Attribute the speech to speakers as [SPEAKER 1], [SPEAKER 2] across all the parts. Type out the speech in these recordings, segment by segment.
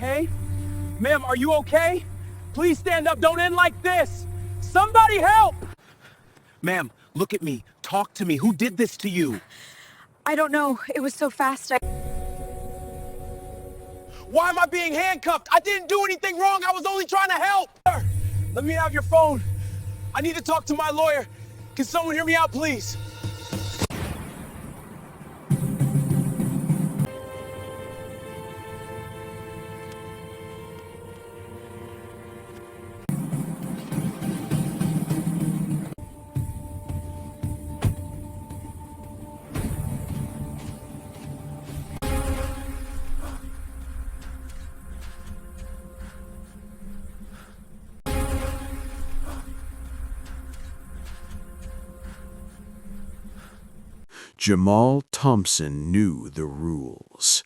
[SPEAKER 1] okay? Ma'am, are you okay? Please stand up. Don't end like this. Somebody help! Ma'am, look at me. Talk to me. Who did this to you?
[SPEAKER 2] I don't know. It was so fast.
[SPEAKER 1] Why am I being handcuffed? I didn't do anything wrong. I was only trying to help. Let me have your phone. I need to talk to my lawyer. Can someone hear me out, please?
[SPEAKER 3] Jamal Thompson knew the rules.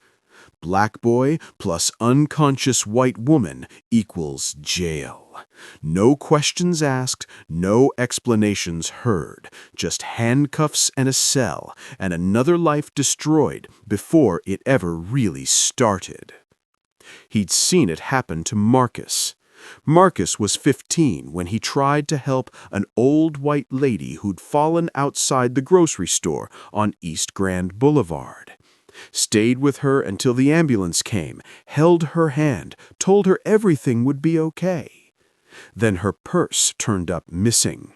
[SPEAKER 3] Black boy plus unconscious white woman equals jail. No questions asked, no explanations heard, just handcuffs and a cell, and another life destroyed before it ever really started. He'd seen it happen to Marcus. Marcus was 15 when he tried to help an old white lady who'd fallen outside the grocery store on East Grand Boulevard. Stayed with her until the ambulance came, held her hand, told her everything would be okay. Then her purse turned up missing.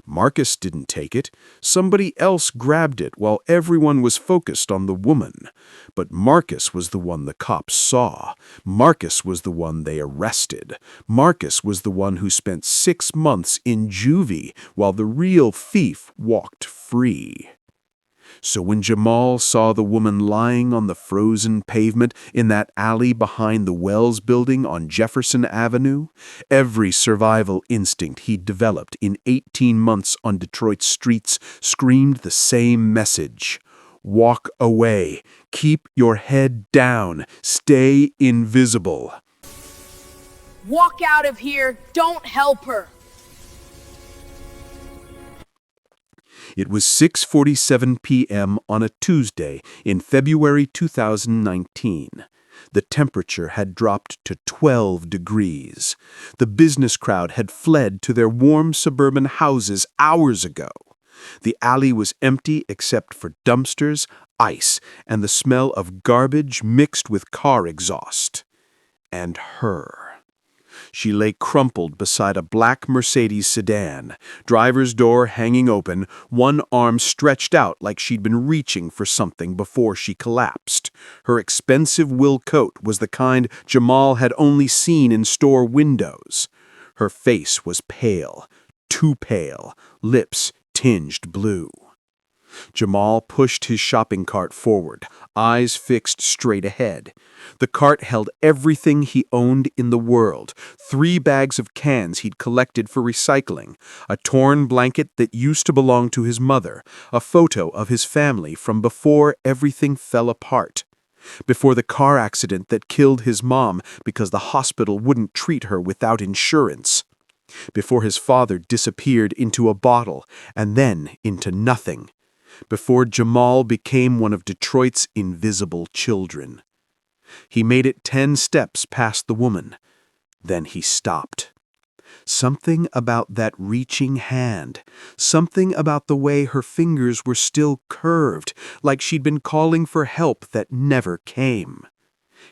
[SPEAKER 3] Marcus didn't take it. Somebody else grabbed it while everyone was focused on the woman. But Marcus was the one the cops saw. Marcus was the one they arrested. Marcus was the one who spent 6 months in juvie while the real thief walked free. So when Jamal saw the woman lying on the frozen pavement in that alley behind the Wells building on Jefferson Avenue, every survival instinct he'd developed in 18 months on Detroit's streets screamed the same message. Walk away. Keep your head down. Stay invisible.
[SPEAKER 2] Walk out of here. Don't help her.
[SPEAKER 3] It was 6:47 p.m. on a Tuesday in February 2019. The temperature had dropped to 12 degrees. The business crowd had fled to their warm suburban houses hours ago. The alley was empty except for dumpsters, ice, and the smell of garbage mixed with car exhaust. And her. She lay crumpled beside a black Mercedes sedan, driver's door hanging open, one arm stretched out like she'd been reaching for something before she collapsed. Her expensive wool coat was the kind Jamal had only seen in store windows. Her face was pale, too pale, lips tinged blue. Jamal pushed his shopping cart forward, eyes fixed straight ahead. The cart held everything he owned in the world, 3 bags of cans he'd collected for recycling, a torn blanket that used to belong to his mother, a photo of his family from before everything fell apart, before the car accident that killed his mom because the hospital wouldn't treat her without insurance, before his father disappeared into a bottle and then into nothing, before Jamal became one of Detroit's invisible children. He made it 10 steps past the woman. Then he stopped. Something about that reaching hand, something about the way her fingers were still curved, like she'd been calling for help that never came.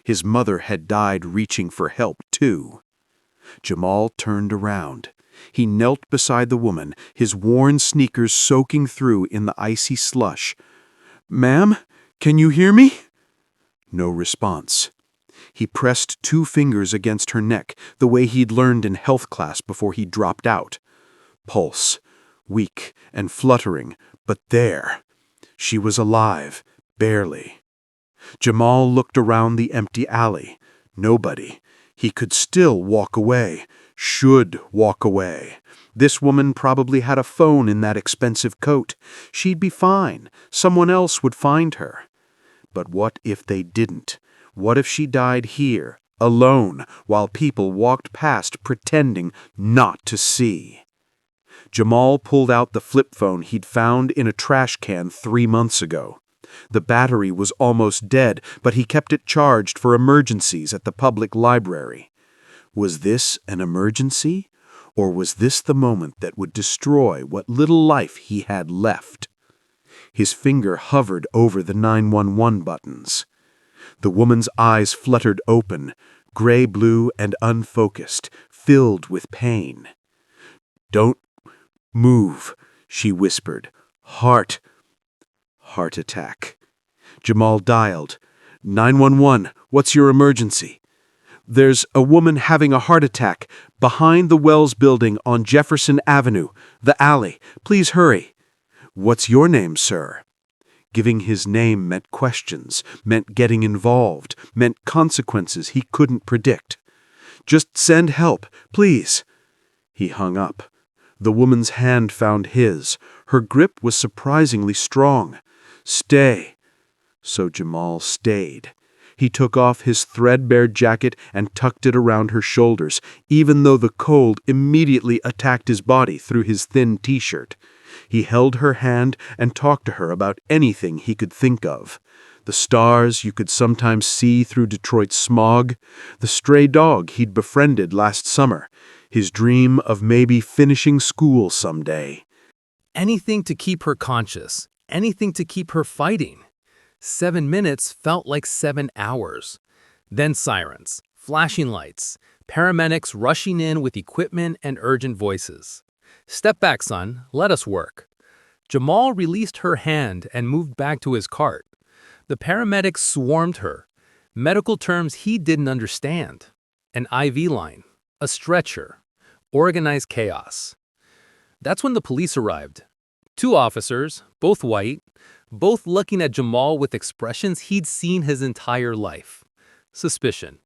[SPEAKER 3] His mother had died reaching for help, too. Jamal turned around. He knelt beside the woman, his worn sneakers soaking through in the icy slush. "Ma'am, can you hear me?" No response. He pressed 2 fingers against her neck, the way he'd learned in health class before he dropped out. Pulse, weak and fluttering, but there. She was alive, barely. Jamal looked around the empty alley. Nobody. He could still walk away. Should walk away. This woman probably had a phone in that expensive coat. She'd be fine. Someone else would find her. But what if they didn't? What if she died here, alone, while people walked past pretending not to see? Jamal pulled out the flip phone he'd found in a trash can 3 months ago. The battery was almost dead, but he kept it charged for emergencies at the public library. Was this an emergency? Or was this the moment that would destroy what little life he had left? His finger hovered over the 911 buttons. The woman's eyes fluttered open, gray-blue and unfocused, filled with pain. "Don't move," she whispered. Heart attack. Jamal dialed. 911, what's your emergency? There's a woman having a heart attack behind the Wells building on Jefferson Avenue, the alley. Please hurry. What's your name, sir? Giving his name meant questions, meant getting involved, meant consequences he couldn't predict. Just send help, please. He hung up. The woman's hand found his. Her grip was surprisingly strong. Stay. So Jamal stayed. He took off his threadbare jacket and tucked it around her shoulders, even though the cold immediately attacked his body through his thin t-shirt. He held her hand and talked to her about anything he could think of. The stars you could sometimes see through Detroit's smog, the stray dog he'd befriended last summer, his dream of maybe finishing school someday.
[SPEAKER 4] Anything to keep her conscious, anything to keep her fighting. 7 minutes felt like 7 hours. Then sirens, flashing lights, paramedics rushing in with equipment and urgent voices. "Step back, son. Let us work." Jamal released her hand and moved back to his cart. The paramedics swarmed her. Medical terms he didn't understand. An IV line, a stretcher, organized chaos. That's when the police arrived. 2 officers, both white, both looking at Jamal with expressions he'd seen his entire life. Suspicion,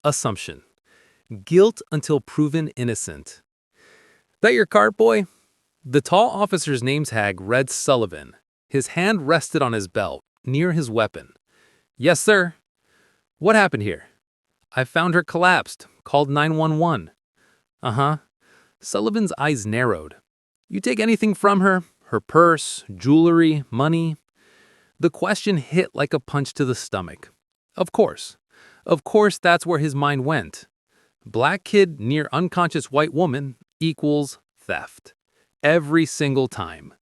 [SPEAKER 4] assumption, guilt until proven innocent. "That your cart, boy?" The tall officer's name tag read Sullivan. His hand rested on his belt, near his weapon. "Yes, sir." "What happened here?" "I found her collapsed. Called 911. "Uh-huh." Sullivan's eyes narrowed. "You take anything from her? Her purse, jewelry, money?" The question hit like a punch to the stomach. Of course. Of course that's where his mind went. Black kid near unconscious white woman equals theft. Every single time.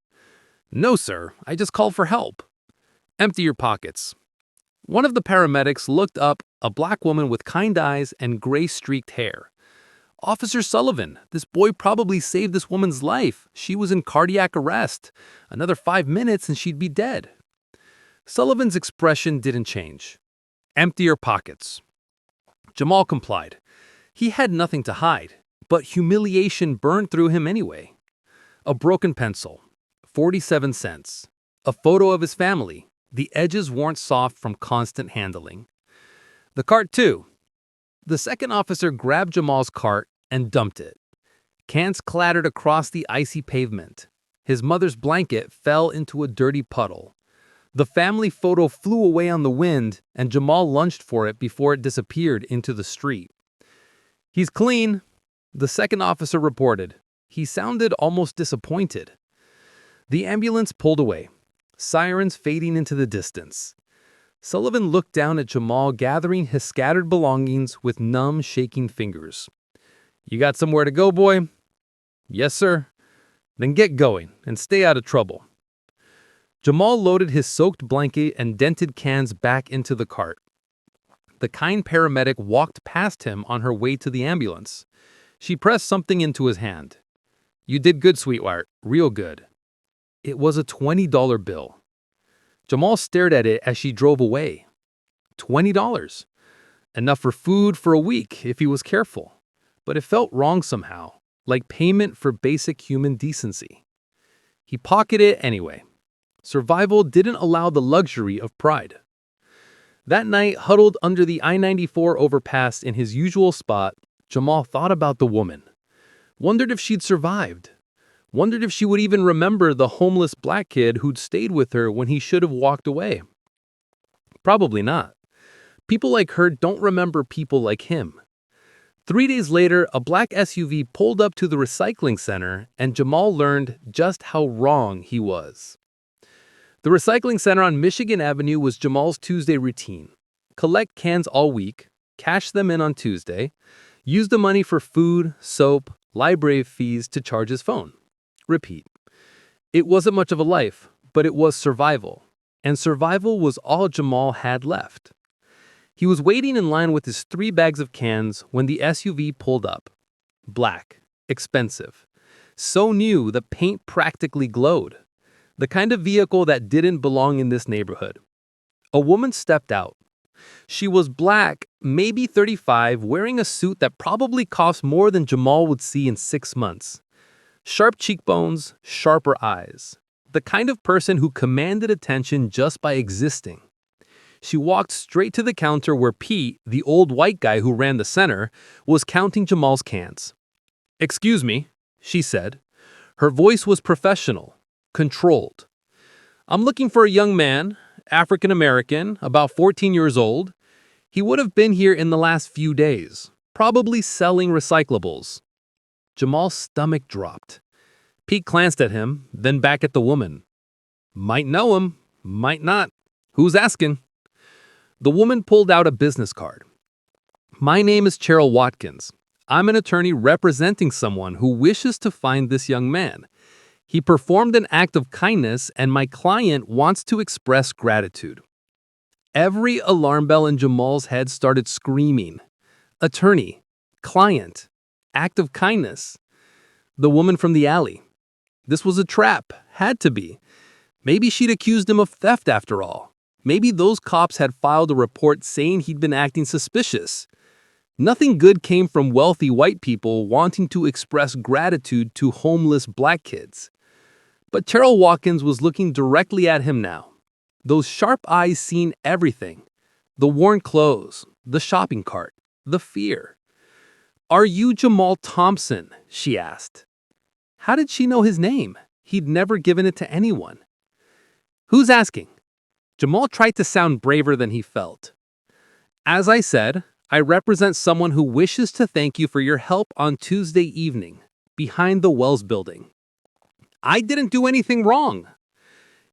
[SPEAKER 4] "No, sir. I just called for help." "Empty your pockets." One of the paramedics looked up, a black woman with kind eyes and gray-streaked hair. "Officer Sullivan, this boy probably saved this woman's life. She was in cardiac arrest. Another 5 minutes and she'd be dead." Sullivan's expression didn't change. "Empty your pockets." Jamal complied. He had nothing to hide, but humiliation burned through him anyway. A broken pencil, 47 cents. A photo of his family. The edges weren't soft from constant handling. The cart too. The second officer grabbed Jamal's cart and dumped it. Cans clattered across the icy pavement. His mother's blanket fell into a dirty puddle. The family photo flew away on the wind, and Jamal lunged for it before it disappeared into the street. "He's clean," the second officer reported. He sounded almost disappointed. The ambulance pulled away, sirens fading into the distance. Sullivan looked down at Jamal gathering his scattered belongings with numb, shaking fingers. "You got somewhere to go, boy?" "Yes, sir." "Then get going and stay out of trouble." Jamal loaded his soaked blanket and dented cans back into the cart. The kind paramedic walked past him on her way to the ambulance. She pressed something into his hand. "You did good, sweetheart. Real good." It was a $20 bill. Jamal stared at it as she drove away. $20. Enough for food for a week if he was careful. But it felt wrong somehow, like payment for basic human decency. He pocketed it anyway. Survival didn't allow the luxury of pride. That night, huddled under the I-94 overpass in his usual spot, Jamal thought about the woman. Wondered if she'd survived. Wondered if she would even remember the homeless black kid who'd stayed with her when he should have walked away. Probably not. People like her don't remember people like him. 3 days later, a black SUV pulled up to the recycling center, and Jamal learned just how wrong he was. The recycling center on Michigan Avenue was Jamal's Tuesday routine. Collect cans all week, cash them in on Tuesday, use the money for food, soap, library fees to charge his phone. Repeat. It wasn't much of a life, but it was survival. And survival was all Jamal had left. He was waiting in line with his 3 bags of cans when the SUV pulled up. Black, expensive. So new the paint practically glowed. The kind of vehicle that didn't belong in this neighborhood. A woman stepped out. She was black, maybe 35, wearing a suit that probably cost more than Jamal would see in 6 months. Sharp cheekbones, sharper eyes. The kind of person who commanded attention just by existing. She walked straight to the counter where Pete, the old white guy who ran the center, was counting Jamal's cans. "Excuse me," she said. Her voice was professional, controlled. "I'm looking for a young man, African American, about 14 years old. He would have been here in the last few days, probably selling recyclables." Jamal's stomach dropped. Pete glanced at him, then back at the woman. "Might know him, might not. Who's asking?" The woman pulled out a business card. "My name is Cheryl Watkins. I'm an attorney representing someone who wishes to find this young man. He performed an act of kindness and my client wants to express gratitude." Every alarm bell in Jamal's head started screaming. Attorney, client, act of kindness. The woman from the alley. This was a trap, had to be. Maybe she'd accused him of theft after all. Maybe those cops had filed a report saying he'd been acting suspicious. Nothing good came from wealthy white people wanting to express gratitude to homeless black kids. But Cheryl Watkins was looking directly at him now. Those sharp eyes seen everything. The worn clothes, the shopping cart, the fear. "Are you Jamal Thompson?" she asked. How did she know his name? He'd never given it to anyone. "Who's asking?" Jamal tried to sound braver than he felt. "As I said, I represent someone who wishes to thank you for your help on Tuesday evening, behind the Wells building." "I didn't do anything wrong."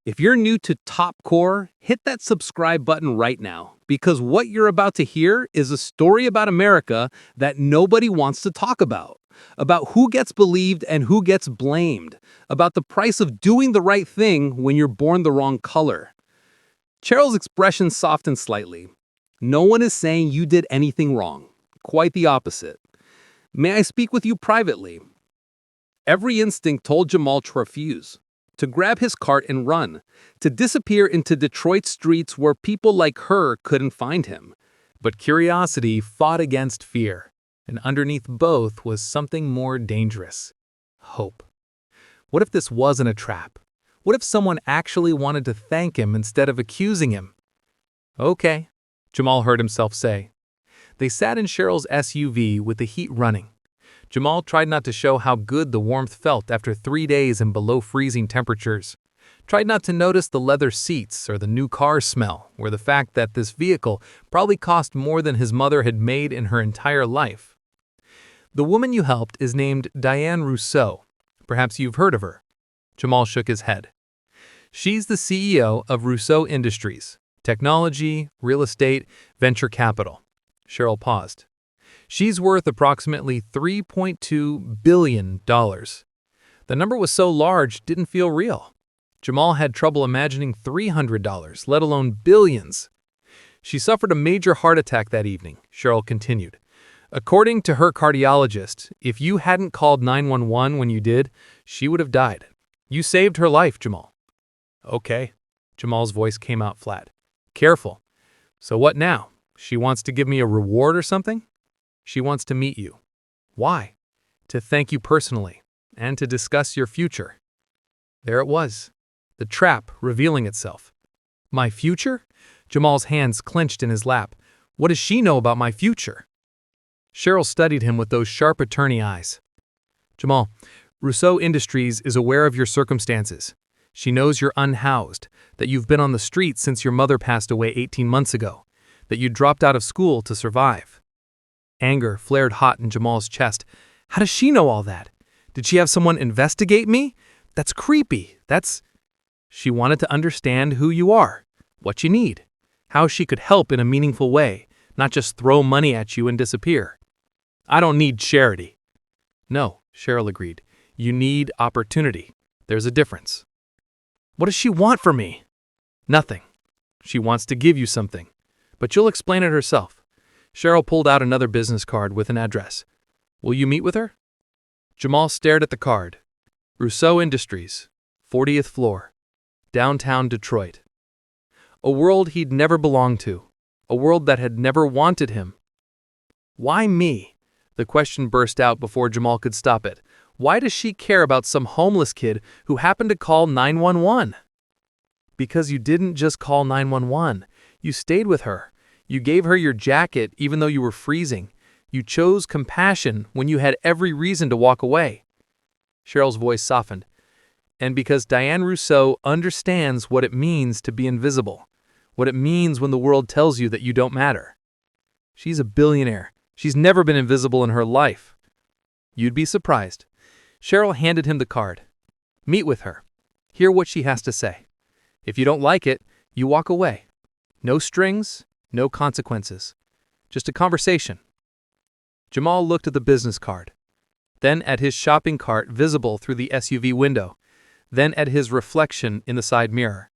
[SPEAKER 4] If you're new to Top Core, hit that subscribe button right now, because what you're about to hear is a story about America that nobody wants to talk about who gets believed and who gets blamed, about the price of doing the right thing when you're born the wrong color. Cheryl's expression softened slightly. "No one is saying you did anything wrong. Quite the opposite. May I speak with you privately?" Every instinct told Jamal to refuse, to grab his cart and run, to disappear into Detroit streets where people like her couldn't find him. But curiosity fought against fear, and underneath both was something more dangerous. Hope. What if this wasn't a trap? What if someone actually wanted to thank him instead of accusing him? "Okay," Jamal heard himself say. They sat in Cheryl's SUV with the heat running. Jamal tried not to show how good the warmth felt after 3 days in below-freezing temperatures. Tried not to notice the leather seats or the new car smell, or the fact that this vehicle probably cost more than his mother had made in her entire life. "The woman you helped is named Diane Rousseau. Perhaps you've heard of her." Jamal shook his head. "She's the CEO of Rousseau Industries, technology, real estate, venture capital." Cheryl paused. "She's worth approximately $3.2 billion. The number was so large, didn't feel real. Jamal had trouble imagining $300, let alone billions. "She suffered a major heart attack that evening," Cheryl continued. "According to her cardiologist, if you hadn't called 911 when you did, she would have died. You saved her life, Jamal." "Okay." Jamal's voice came out flat. "Careful. So what now? She wants to give me a reward or something?" "She wants to meet you." "Why?" "To thank you personally, and to discuss your future." There it was. The trap revealing itself. "My future?" Jamal's hands clenched in his lap. "What does she know about my future?" Cheryl studied him with those sharp attorney eyes. "Jamal, Rousseau Industries is aware of your circumstances. She knows you're unhoused, that you've been on the street since your mother passed away 18 months ago, that you dropped out of school to survive." Anger flared hot in Jamal's chest. "How does she know all that? Did she have someone investigate me? That's creepy. She wanted to understand who you are, what you need, how she could help in a meaningful way, not just throw money at you and disappear. I don't need charity. No, Cheryl agreed. You need opportunity. There's a difference. What does she want from me? Nothing. She wants to give you something, but you'll explain it herself. Cheryl pulled out another business card with an address. Will you meet with her? Jamal stared at the card. Rousseau Industries, 40th floor, downtown Detroit. A world he'd never belonged to, a world that had never wanted him. Why me? The question burst out before Jamal could stop it. Why does she care about some homeless kid who happened to call 911? Because you didn't just call 911. You stayed with her. You gave her your jacket even though you were freezing. You chose compassion when you had every reason to walk away. Cheryl's voice softened. And because Diane Rousseau understands what it means to be invisible, what it means when the world tells you that you don't matter. She's a billionaire. She's never been invisible in her life. You'd be surprised. Cheryl handed him the card. Meet with her. Hear what she has to say. If you don't like it, you walk away. No strings, no consequences. Just a conversation. Jamal looked at the business card, then at his shopping cart visible through the SUV window, then at his reflection in the side mirror.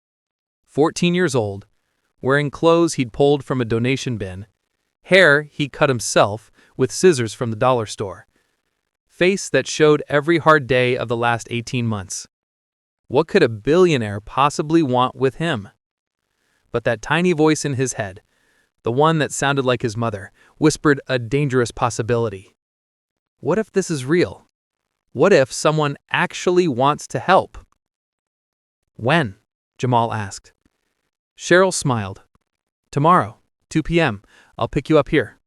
[SPEAKER 4] 14 years old, wearing clothes he'd pulled from a donation bin, hair he cut himself with scissors from the dollar store, face that showed every hard day of the last 18 months. What could a billionaire possibly want with him? But that tiny voice in his head, the one that sounded like his mother, whispered a dangerous possibility. What if this is real? What if someone actually wants to help? When? Jamal asked. Cheryl smiled. Tomorrow, 2 p.m. I'll pick you up here.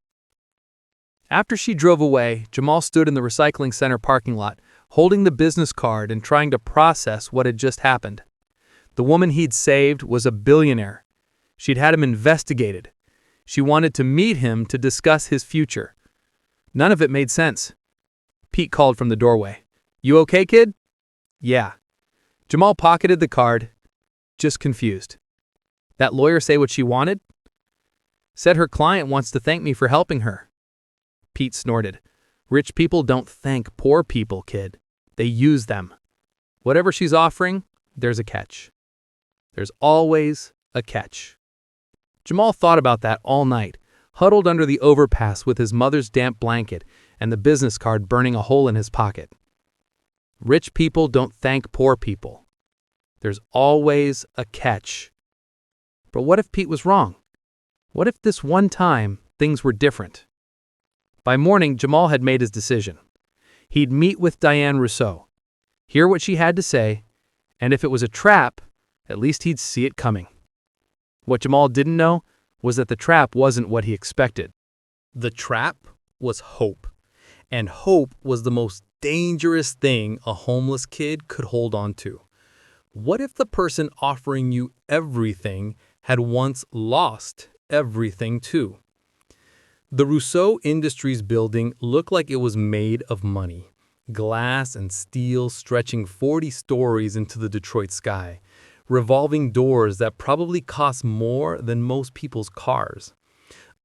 [SPEAKER 4] After she drove away, Jamal stood in the recycling center parking lot, holding the business card and trying to process what had just happened. The woman he'd saved was a billionaire. She'd had him investigated. She wanted to meet him to discuss his future. None of it made sense. Pete called from the doorway. You okay, kid? Yeah. Jamal pocketed the card, just confused. That lawyer say what she wanted? Said her client wants to thank me for helping her. Pete snorted. Rich people don't thank poor people, kid. They use them. Whatever she's offering, there's a catch. There's always a catch. Jamal thought about that all night, huddled under the overpass with his mother's damp blanket and the business card burning a hole in his pocket. Rich people don't thank poor people. There's always a catch. But what if Pete was wrong? What if this one time things were different? By morning, Jamal had made his decision. He'd meet with Diane Rousseau, hear what she had to say, and if it was a trap, at least he'd see it coming. What Jamal didn't know was that the trap wasn't what he expected. The trap was hope. And hope was the most dangerous thing a homeless kid could hold on to. What if the person offering you everything had once lost everything too? The Rousseau Industries building looked like it was made of money. Glass and steel stretching 40 stories into the Detroit sky. Revolving doors that probably cost more than most people's cars.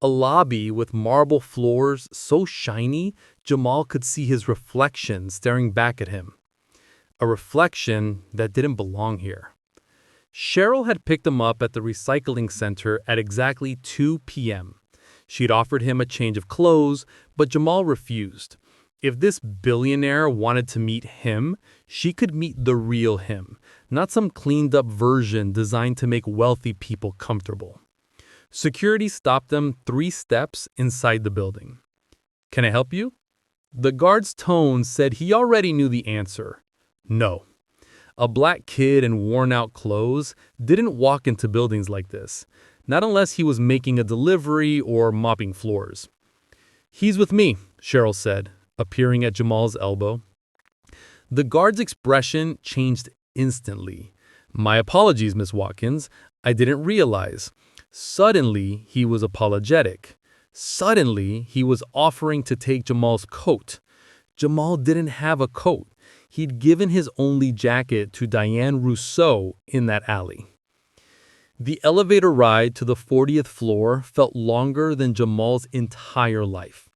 [SPEAKER 4] A lobby with marble floors so shiny, Jamal could see his reflection staring back at him. A reflection that didn't belong here. Cheryl had picked him up at the recycling center at exactly 2 p.m. She'd offered him a change of clothes, but Jamal refused. If this billionaire wanted to meet him, she could meet the real him, not some cleaned-up version designed to make wealthy people comfortable. Security stopped them 3 steps inside the building. Can I help you? The guard's tone said he already knew the answer. No. A black kid in worn-out clothes didn't walk into buildings like this, not unless he was making a delivery or mopping floors. He's with me, Cheryl said, appearing at Jamal's elbow. The guard's expression changed instantly. My apologies, Miss Watkins. I didn't realize. Suddenly, he was apologetic. Suddenly, he was offering to take Jamal's coat. Jamal didn't have a coat. He'd given his only jacket to Diane Rousseau in that alley. The elevator ride to the 40th floor felt longer than Jamal's entire life.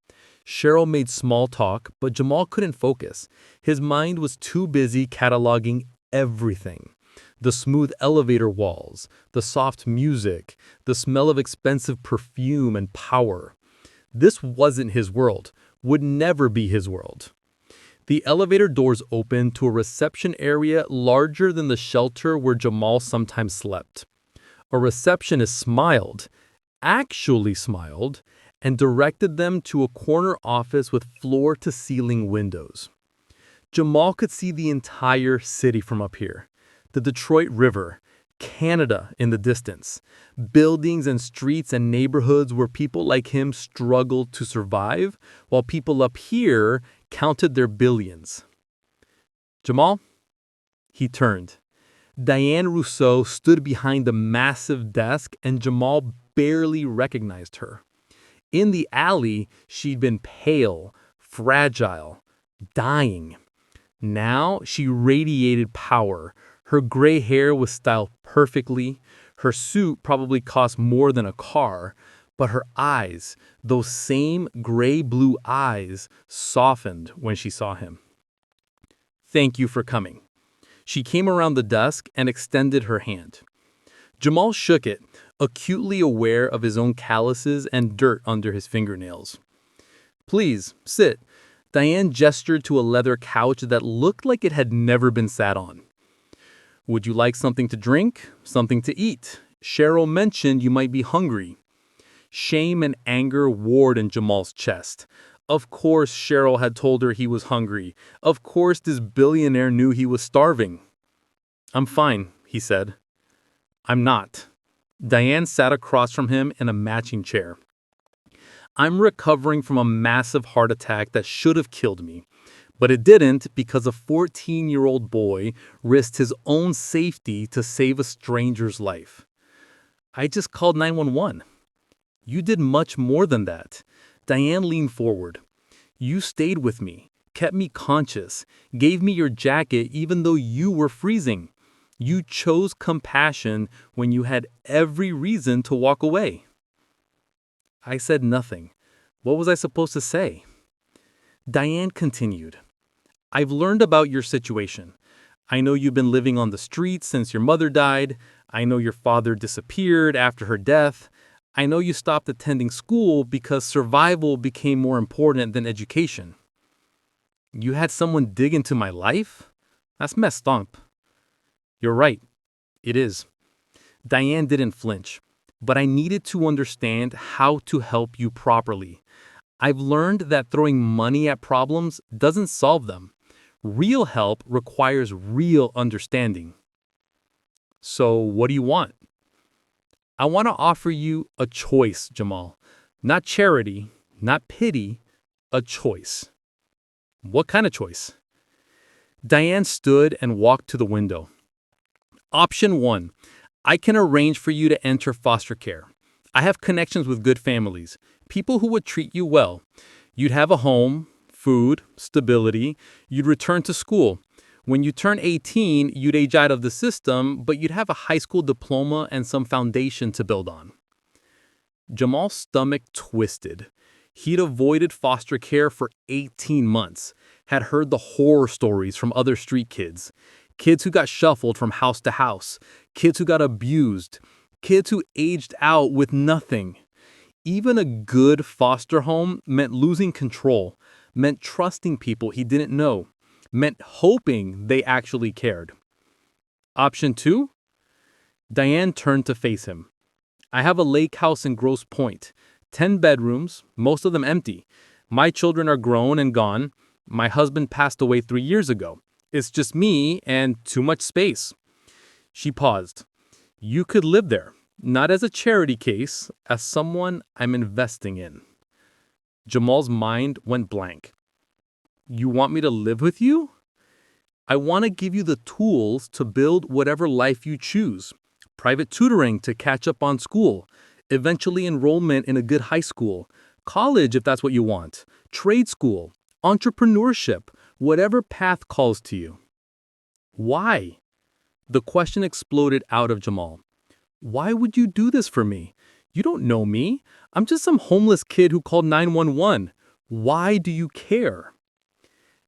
[SPEAKER 4] Cheryl made small talk, but Jamal couldn't focus. His mind was too busy cataloging everything. The smooth elevator walls, the soft music, the smell of expensive perfume and power. This wasn't his world, would never be his world. The elevator doors opened to a reception area larger than the shelter where Jamal sometimes slept. A receptionist smiled, actually smiled, and directed them to a corner office with floor-to-ceiling windows. Jamal could see the entire city from up here. The Detroit River, Canada in the distance, buildings and streets and neighborhoods where people like him struggled to survive, while people up here counted their billions. Jamal? He turned. Diane Rousseau stood behind the massive desk, and Jamal barely recognized her. In the alley, she'd been pale, fragile, dying. Now she radiated power. Her gray hair was styled perfectly. Her suit probably cost more than a car, but her eyes, those same gray-blue eyes, softened when she saw him. "Thank you for coming." She came around the desk and extended her hand. Jamal shook it, acutely aware of his own calluses and dirt under his fingernails. "Please, sit." Diane gestured to a leather couch that looked like it had never been sat on. "Would you like something to drink? Something to eat? Cheryl mentioned you might be hungry." Shame and anger warred in Jamal's chest. Of course Cheryl had told her he was hungry. Of course this billionaire knew he was starving. "I'm fine," he said. "I'm not." Diane sat across from him in a matching chair. "I'm recovering from a massive heart attack that should have killed me. But it didn't because a 14-year-old boy risked his own safety to save a stranger's life. I just called 911. You did much more than that." Diane leaned forward. "You stayed with me, kept me conscious, gave me your jacket even though you were freezing. You chose compassion when you had every reason to walk away." I said nothing. What was I supposed to say? Diane continued. "I've learned about your situation. I know you've been living on the streets since your mother died. I know your father disappeared after her death. I know you stopped attending school because survival became more important than education. You had someone dig into my life? That's messed up." "You're right. It is." Diane didn't flinch, but I needed to understand how to help you properly. I've learned that throwing money at problems doesn't solve them. Real help requires real understanding. "So what do you want?" "I want to offer you a choice, Jamal. Not charity, not pity, a choice." "What kind of choice?" Diane stood and walked to the window. "Option 1. I can arrange for you to enter foster care. I have connections with good families, people who would treat you well. You'd have a home, food, stability. You'd return to school. When you turn 18, you'd age out of the system, but you'd have a high school diploma and some foundation to build on." Jamal's stomach twisted. He'd avoided foster care for 18 months, had heard the horror stories from other street kids. Kids who got shuffled from house to house, kids who got abused, kids who aged out with nothing. Even a good foster home meant losing control, meant trusting people he didn't know, meant hoping they actually cared. Option 2? Diane turned to face him. "I have a lake house in Grosse Pointe, 10 bedrooms, most of them empty. My children are grown and gone. My husband passed away 3 years ago. It's just me and too much space." She paused. "You could live there, not as a charity case, as someone I'm investing in." Jamal's mind went blank. "You want me to live with you?" "I want to give you the tools to build whatever life you choose. Private tutoring to catch up on school, eventually enrollment in a good high school, college if that's what you want, trade school. entrepreneurship, whatever path calls to you. Why? The question exploded out of Jamal. Why would you do this for me? You don't know me. I'm just some homeless kid who called 911. Why do you care?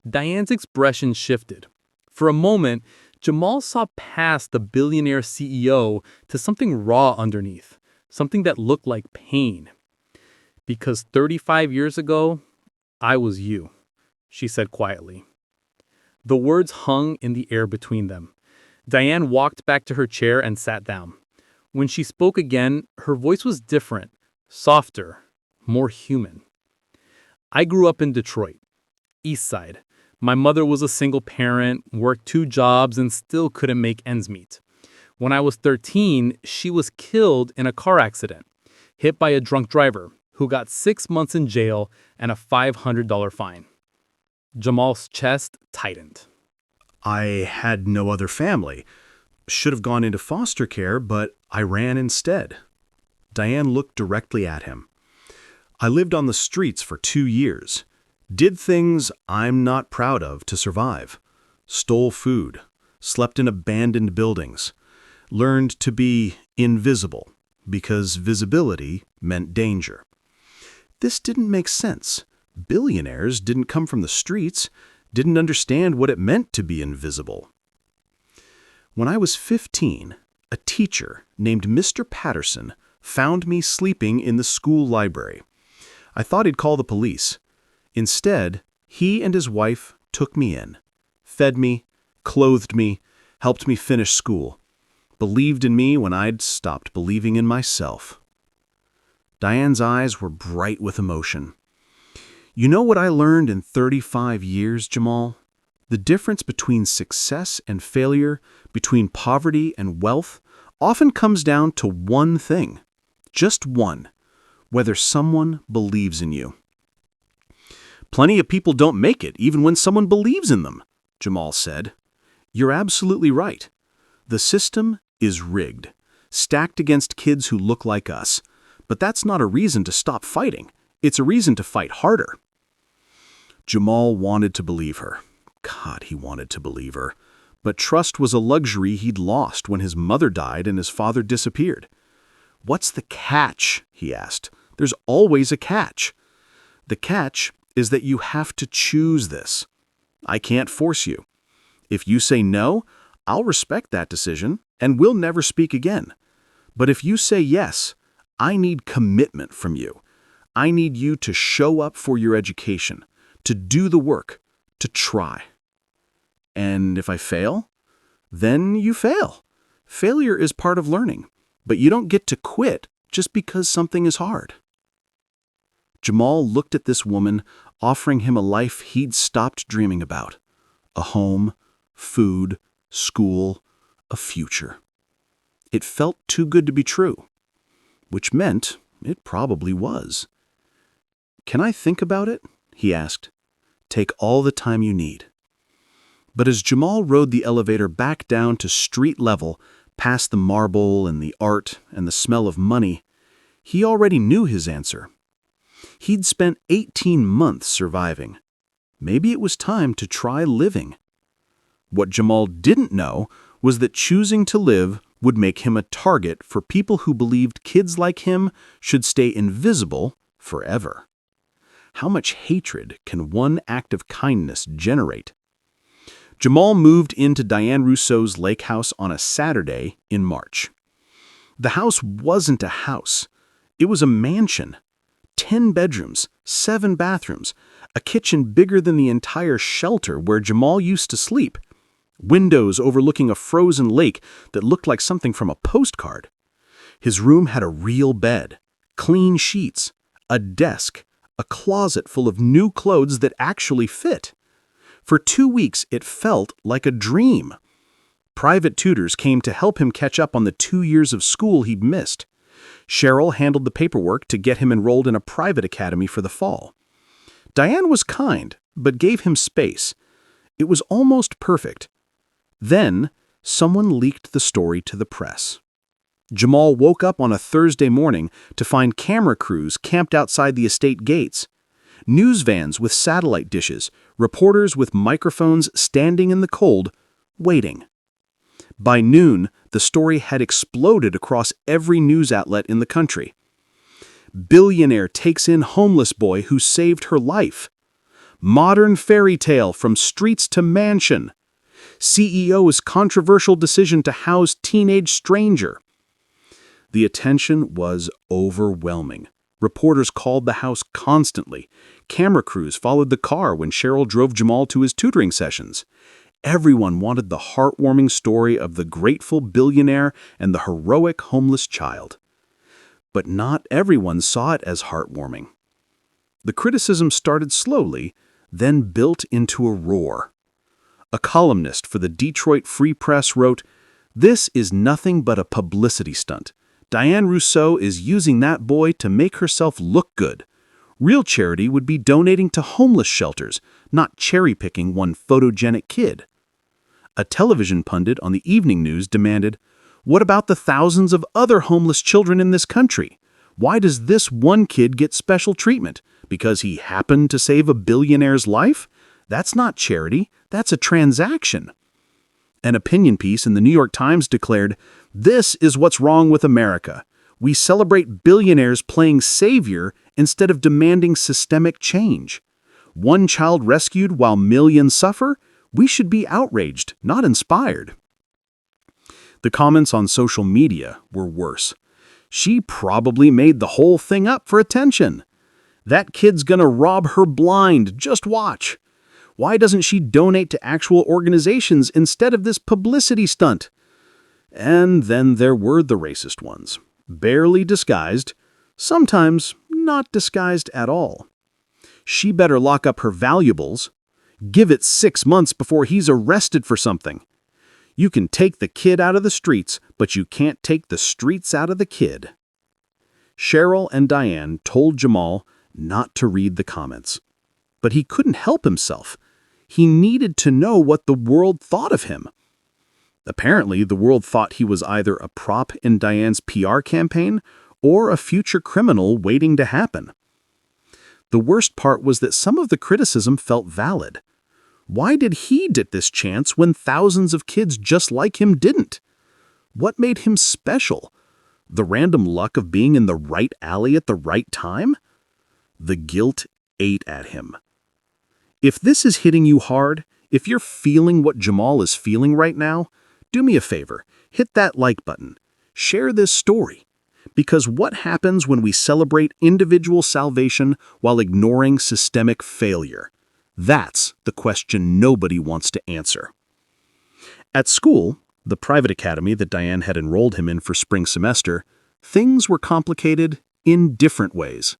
[SPEAKER 4] Diane's expression shifted. For a moment, Jamal saw past the billionaire CEO to something raw underneath, something that looked like pain. Because 35 years ago, I was you, she said quietly. The words hung in the air between them. Diane walked back to her chair and sat down. When she spoke again, her voice was different, softer, more human. I grew up in Detroit, East Side. My mother was a single parent, worked 2 jobs, and still couldn't make ends meet. When I was 13, she was killed in a car accident, hit by a drunk driver who got 6 months in jail and a $500 fine. Jamal's chest tightened.
[SPEAKER 3] I had no other family. Should have gone into foster care, but I ran instead. Diane looked directly at him. I lived on the streets for 2 years. Did things I'm not proud of to survive. Stole food. Slept in abandoned buildings. Learned to be invisible, because visibility meant danger. This didn't make sense. Billionaires didn't come from the streets, didn't understand what it meant to be invisible. When I was 15, a teacher named Mr. Patterson found me sleeping in the school library. I thought he'd call the police. Instead, he and his wife took me in, fed me, clothed me, helped me finish school, believed in me when I'd stopped believing in myself. Diane's eyes were bright with emotion. You know what I learned in 35 years, Jamal? The difference between success and failure, between poverty and wealth, often comes down to one thing. Just one. Whether someone believes in you. Plenty of people don't make it, even when someone believes in them, Jamal said. You're absolutely right. The system is rigged, stacked against kids who look like us. But that's not a reason to stop fighting. It's a reason to fight harder. Jamal wanted to believe her. God, he wanted to believe her. But trust was a luxury he'd lost when his mother died and his father disappeared. What's the catch? He asked. There's always a catch. The catch is that you have to choose this. I can't force you. If you say no, I'll respect that decision and we'll never speak again. But if you say yes, I need commitment from you. I need you to show up for your education, to do the work, to try. And if I fail, then you fail. Failure is part of learning, but you don't get to quit just because something is hard. Jamal looked at this woman, offering him a life he'd stopped dreaming about. A home, food, school, a future. It felt too good to be true, which meant it probably was. Can I think about it? He asked. Take all the time you need. But as Jamal rode the elevator back down to street level, past the marble and the art and the smell of money, he already knew his answer. He'd spent 18 months surviving. Maybe it was time to try living. What Jamal didn't know was that choosing to live would make him a target for people who believed kids like him should stay invisible forever. How much hatred can one act of kindness generate? Jamal moved into Diane Rousseau's lake house on a Saturday in March. The house wasn't a house. It was a mansion. 10 bedrooms, 7 bathrooms, a kitchen bigger than the entire shelter where Jamal used to sleep, windows overlooking a frozen lake that looked like something from a postcard. His room had a real bed, clean sheets, a desk, a closet full of new clothes that actually fit. For 2 weeks, it felt like a dream. Private tutors came to help him catch up on the 2 years of school he'd missed. Cheryl handled the paperwork to get him enrolled in a private academy for the fall. Diane was kind, but gave him space. It was almost perfect. Then, someone leaked the story to the press. Jamal woke up on a Thursday morning to find camera crews camped outside the estate gates. News vans with satellite dishes, reporters with microphones standing in the cold, waiting. By noon, the story had exploded across every news outlet in the country. Billionaire takes in homeless boy who saved her life. Modern fairy tale from streets to mansion. CEO's controversial decision to house teenage stranger. The attention was overwhelming. Reporters called the house constantly. Camera crews followed the car when Cheryl drove Jamal to his tutoring sessions. Everyone wanted the heartwarming story of the grateful billionaire and the heroic homeless child. But not everyone saw it as heartwarming. The criticism started slowly, then built into a roar. A columnist for the Detroit Free Press wrote, "This is nothing but a publicity stunt. Diane Rousseau is using that boy to make herself look good. Real charity would be donating to homeless shelters, not cherry-picking one photogenic kid." A television pundit on the evening news demanded, "What about the thousands of other homeless children in this country? Why does this one kid get special treatment? Because he happened to save a billionaire's life? That's not charity, that's a transaction." An opinion piece in the New York Times declared, "This is what's wrong with America. We celebrate billionaires playing savior instead of demanding systemic change. One child rescued while millions suffer? We should be outraged, not inspired." The comments on social media were worse. "She probably made the whole thing up for attention. That kid's gonna rob her blind, just watch. Why doesn't she donate to actual organizations instead of this publicity stunt?" And then there were the racist ones, barely disguised, sometimes not disguised at all. "She better lock up her valuables. Give it 6 months before he's arrested for something. You can take the kid out of the streets, but you can't take the streets out of the kid." Cheryl and Diane told Jamal not to read the comments. But he couldn't help himself. He needed to know what the world thought of him. Apparently, the world thought he was either a prop in Diane's PR campaign or a future criminal waiting to happen. The worst part was that some of the criticism felt valid. Why did he get this chance when thousands of kids just like him didn't? What made him special? The random luck of being in the right alley at the right time? The guilt ate at him. If this is hitting you hard, if you're feeling what Jamal is feeling right now, do me a favor, hit that like button. Share this story. Because what happens when we celebrate individual salvation while ignoring systemic failure? That's the question nobody wants to answer. At school, the private academy that Diane had enrolled him in for spring semester, things were complicated in different ways.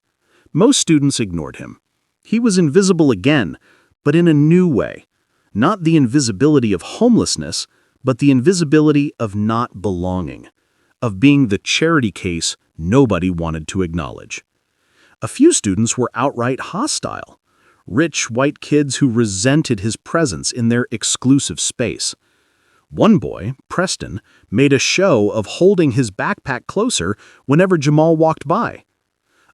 [SPEAKER 3] Most students ignored him. He was invisible again, but in a new way. Not the invisibility of homelessness, but the invisibility of not belonging, of being the charity case nobody wanted to acknowledge. A few students were outright hostile. Rich white kids who resented his presence in their exclusive space. One boy, Preston, made a show of holding his backpack closer whenever Jamal walked by.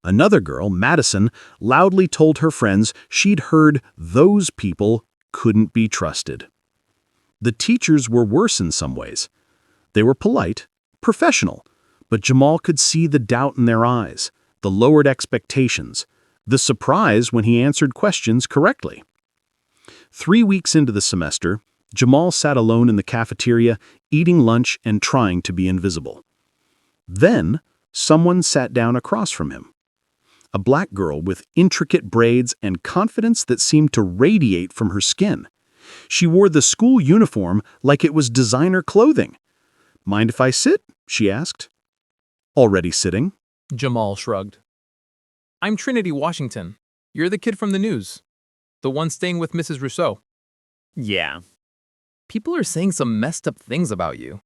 [SPEAKER 3] Another girl, Madison, loudly told her friends she'd heard those people couldn't be trusted. The teachers were worse in some ways. They were polite, professional, but Jamal could see the doubt in their eyes, the lowered expectations, the surprise when he answered questions correctly. 3 weeks into the semester, Jamal sat alone in the cafeteria, eating lunch and trying to be invisible. Then, someone sat down across from him. A black girl with intricate braids and confidence that seemed to radiate from her skin. She wore the school uniform like it was designer clothing. "Mind if I sit?" she asked. "Already sitting."
[SPEAKER 4] Jamal shrugged. "I'm Trinity Washington. You're the kid from the news. The one staying with Mrs. Rousseau." "Yeah. People are saying some messed up things about you."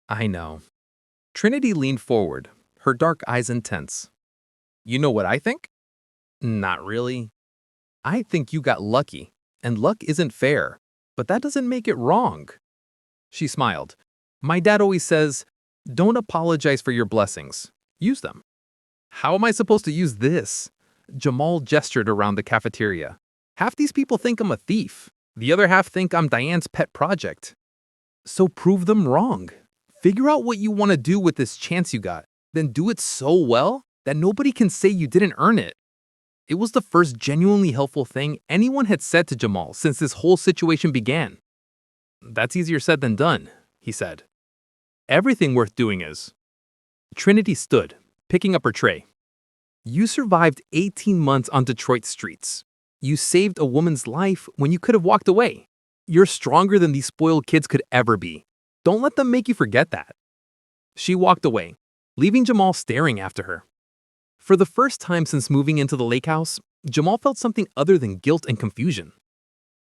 [SPEAKER 4] "I know." Trinity leaned forward, her dark eyes intense. "You know what I think?" "Not really. I think you got lucky, and luck isn't fair, but that doesn't make it wrong." She smiled. "My dad always says, don't apologize for your blessings. Use them." "How am I supposed to use this?" Jamal gestured around the cafeteria. Half these people think I'm a thief. The other half think I'm Diane's pet project. So prove them wrong. Figure out what you want to do with this chance you got. Then do it so well that nobody can say you didn't earn it. It was the first genuinely helpful thing anyone had said to Jamal since this whole situation began. That's easier said than done, he said. Everything worth doing is. Trinity stood, picking up her tray. You survived 18 months on Detroit streets. You saved a woman's life when you could have walked away. You're stronger than these spoiled kids could ever be. Don't let them make you forget that. She walked away, leaving Jamal staring after her. For the first time since moving into the lake house, Jamal felt something other than guilt and confusion.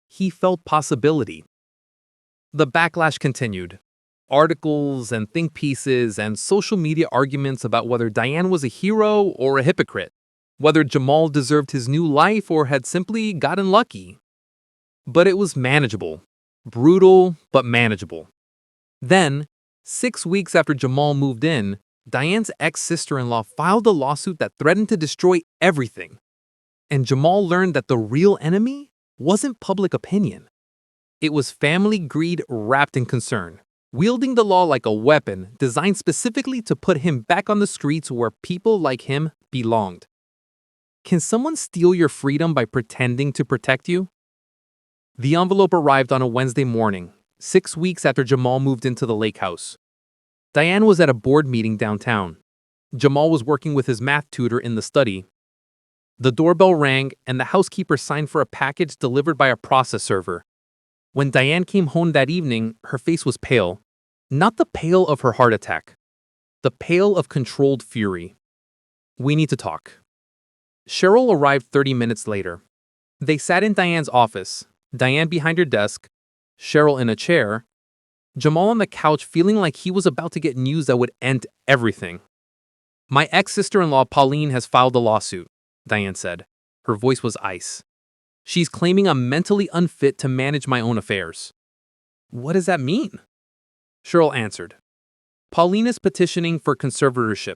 [SPEAKER 4] He felt possibility. The backlash continued. Articles and think pieces and social media arguments about whether Diane was a hero or a hypocrite, whether Jamal deserved his new life or had simply gotten lucky. But it was manageable. Brutal, but manageable. Then, 6 weeks after Jamal moved in, Diane's ex-sister-in-law filed a lawsuit that threatened to destroy everything. And Jamal learned that the real enemy wasn't public opinion. It was family greed wrapped in concern, wielding the law like a weapon designed specifically to put him back on the streets where people like him belonged. Can someone steal your freedom by pretending to protect you? The envelope arrived on a Wednesday morning, 6 weeks after Jamal moved into the lake house. Diane was at a board meeting downtown. Jamal was working with his math tutor in the study. The doorbell rang and the housekeeper signed for a package delivered by a process server. When Diane came home that evening, her face was pale. Not the pale of her heart attack. The pale of controlled fury. We need to talk. Cheryl arrived 30 minutes later. They sat in Diane's office, Diane behind her desk, Cheryl in a chair, Jamal on the couch feeling like he was about to get news that would end everything. My ex-sister-in-law Pauline has filed a lawsuit, Diane said. Her voice was ice. She's claiming I'm mentally unfit to manage my own affairs. What does that mean? Cheryl answered. Pauline is petitioning for conservatorship.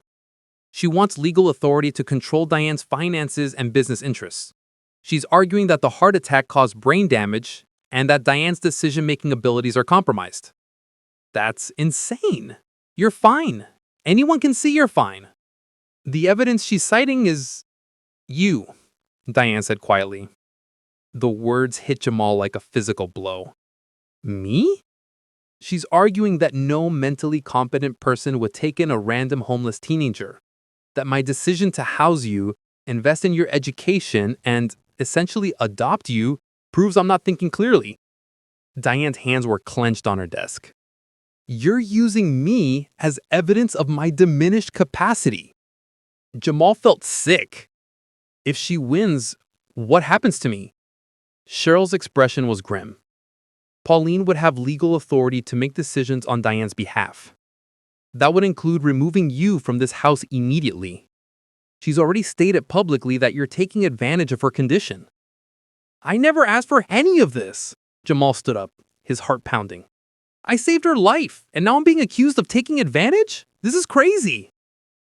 [SPEAKER 4] She wants legal authority to control Diane's finances and business interests. She's arguing that the heart attack caused brain damage and that Diane's decision-making abilities are compromised. That's insane. You're fine. Anyone can see you're fine. The evidence she's citing is you, Diane said quietly. The words hit Jamal like a physical blow. Me? She's arguing that no mentally competent person would take in a random homeless teenager. That my decision to house you, invest in your education, and essentially adopt you proves I'm not thinking clearly. Diane's hands were clenched on her desk. You're using me as evidence of my diminished capacity. Jamal felt sick. If she wins, what happens to me? Cheryl's expression was grim. Pauline would have legal authority to make decisions on Diane's behalf. That would include removing you from this house immediately. She's already stated publicly that you're taking advantage of her condition. I never asked for any of this. Jamal stood up, his heart pounding. I saved her life, and now I'm being accused of taking advantage? This is crazy.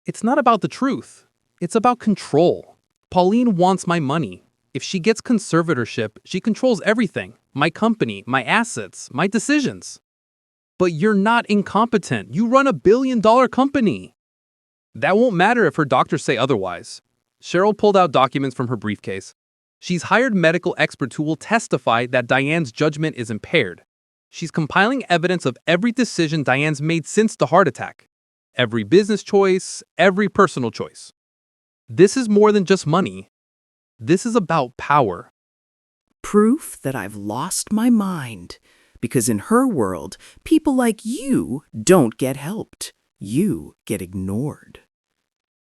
[SPEAKER 4] It's not about the truth. It's about control. Pauline wants my money. If she gets conservatorship, she controls everything. My company, my assets, my decisions. But you're not incompetent. You run $1 billion company. That won't matter if her doctors say otherwise. Cheryl pulled out documents from her briefcase. She's hired medical experts who will testify that Diane's judgment is impaired. She's compiling evidence of every decision Diane's made since the heart attack. Every business choice, every personal choice. This is more than just money. This is about power.
[SPEAKER 5] Proof that I've lost my mind. Because in her world, people like you don't get helped. You get ignored.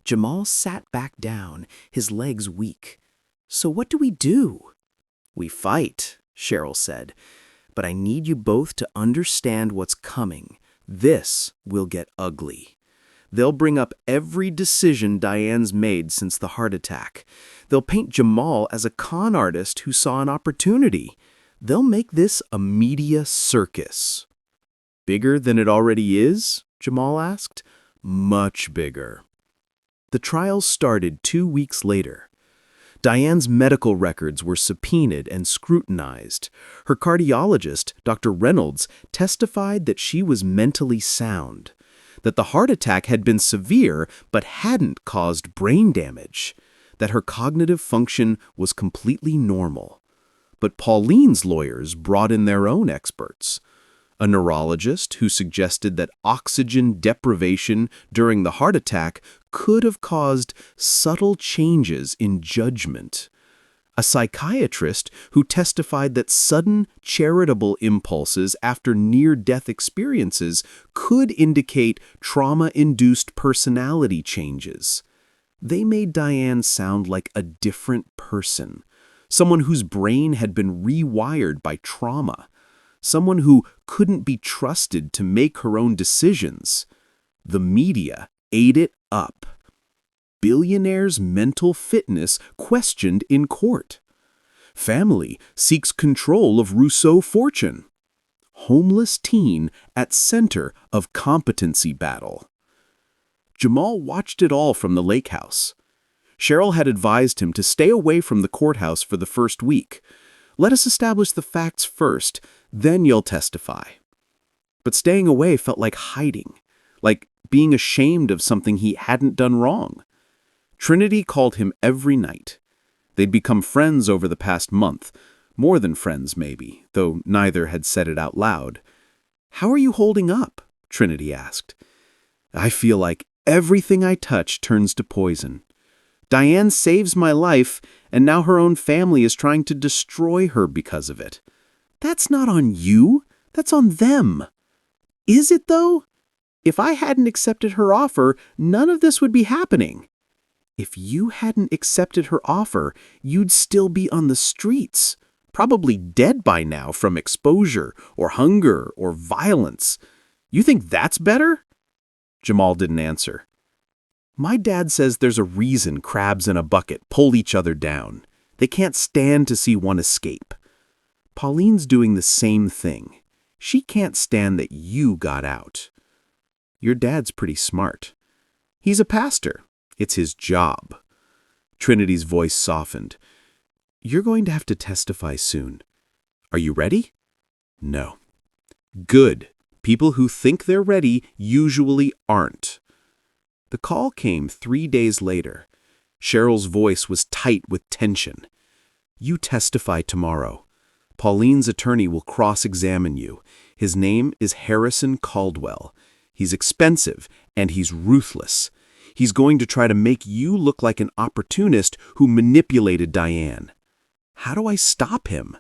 [SPEAKER 5] Jamal sat back down, his legs weak. So what do? We fight, Cheryl said. But I need you both to understand what's coming. This will get ugly. They'll bring up every decision Diane's made since the heart attack. They'll paint Jamal as a con artist who saw an opportunity. They'll make this a media circus. Bigger than it already is? Jamal asked. Much bigger. The trial started 2 weeks later. Diane's medical records were subpoenaed and scrutinized. Her cardiologist, Dr. Reynolds, testified that she was mentally sound, that the heart attack had been severe but hadn't caused brain damage, that her cognitive function was completely normal. But Pauline's lawyers brought in their own experts. A neurologist who suggested that oxygen deprivation during the heart attack could have caused subtle changes in judgment. A psychiatrist who testified that sudden charitable impulses after near-death experiences could indicate trauma-induced personality changes. They made Diane sound like a different person, someone whose brain had been rewired by trauma, someone who couldn't be trusted to make her own decisions. The media ate it up. Billionaire's mental fitness questioned in court. Family seeks control of Rousseau fortune. Homeless teen at center of competency battle. Jamal watched it all from the lake house. Cheryl had advised him to stay away from the courthouse for the first week. Let us establish the facts first, then you'll testify. But staying away felt like hiding, like being ashamed of something he hadn't done wrong. Trinity called him every night. They'd become friends over the past month, more than friends maybe, though neither had said it out loud. "How are you holding up?" Trinity asked. "I feel like everything I touch turns to poison. Diane saves my life, and now her own family is trying to destroy her because of it. That's not on you, that's on them." "Is it, though? If I hadn't accepted her offer, none of this would be happening." "If you hadn't accepted her offer, you'd still be on the streets, probably dead by now from exposure or hunger or violence. You think that's better?" Jamal didn't answer. "My dad says there's a reason crabs in a bucket pull each other down. They can't stand to see one escape. Pauline's doing the same thing. She can't stand that you got out. Your dad's pretty smart. He's a pastor. It's his job." Trinity's voice softened. "You're going to have to testify soon. Are you ready?" "No." "Good. People who think they're ready usually aren't." The call came 3 days later. Cheryl's voice was tight with tension. "You testify tomorrow. Pauline's attorney will cross-examine you. His name is Harrison Caldwell. He's expensive, and he's ruthless. He's going to try to make you look like an opportunist who manipulated Diane. How do I stop him?"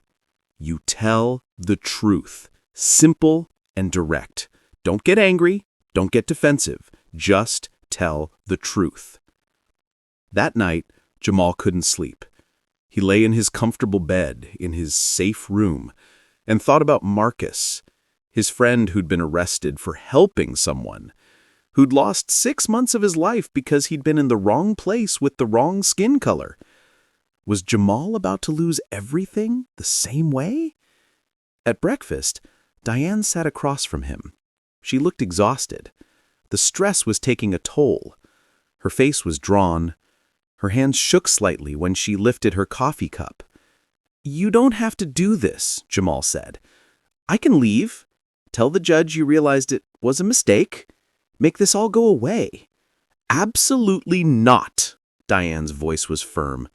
[SPEAKER 5] "You tell the truth. Simple and direct. Don't get angry. Don't get defensive. Just tell the truth." That night, Jamal couldn't sleep. He lay in his comfortable bed, in his safe room, and thought about Marcus, his friend who'd been arrested for helping someone, who'd lost 6 months of his life because he'd been in the wrong place with the wrong skin color. Was Jamal about to lose everything the same way? At breakfast, Diane sat across from him. She looked exhausted. The stress was taking a toll. Her face was drawn. Her hands shook slightly when she lifted her coffee cup. "You don't have to do this," Jamal said. "I can leave. Tell the judge you realized it was a mistake. Make this all go away." "Absolutely not," Diane's voice was firm.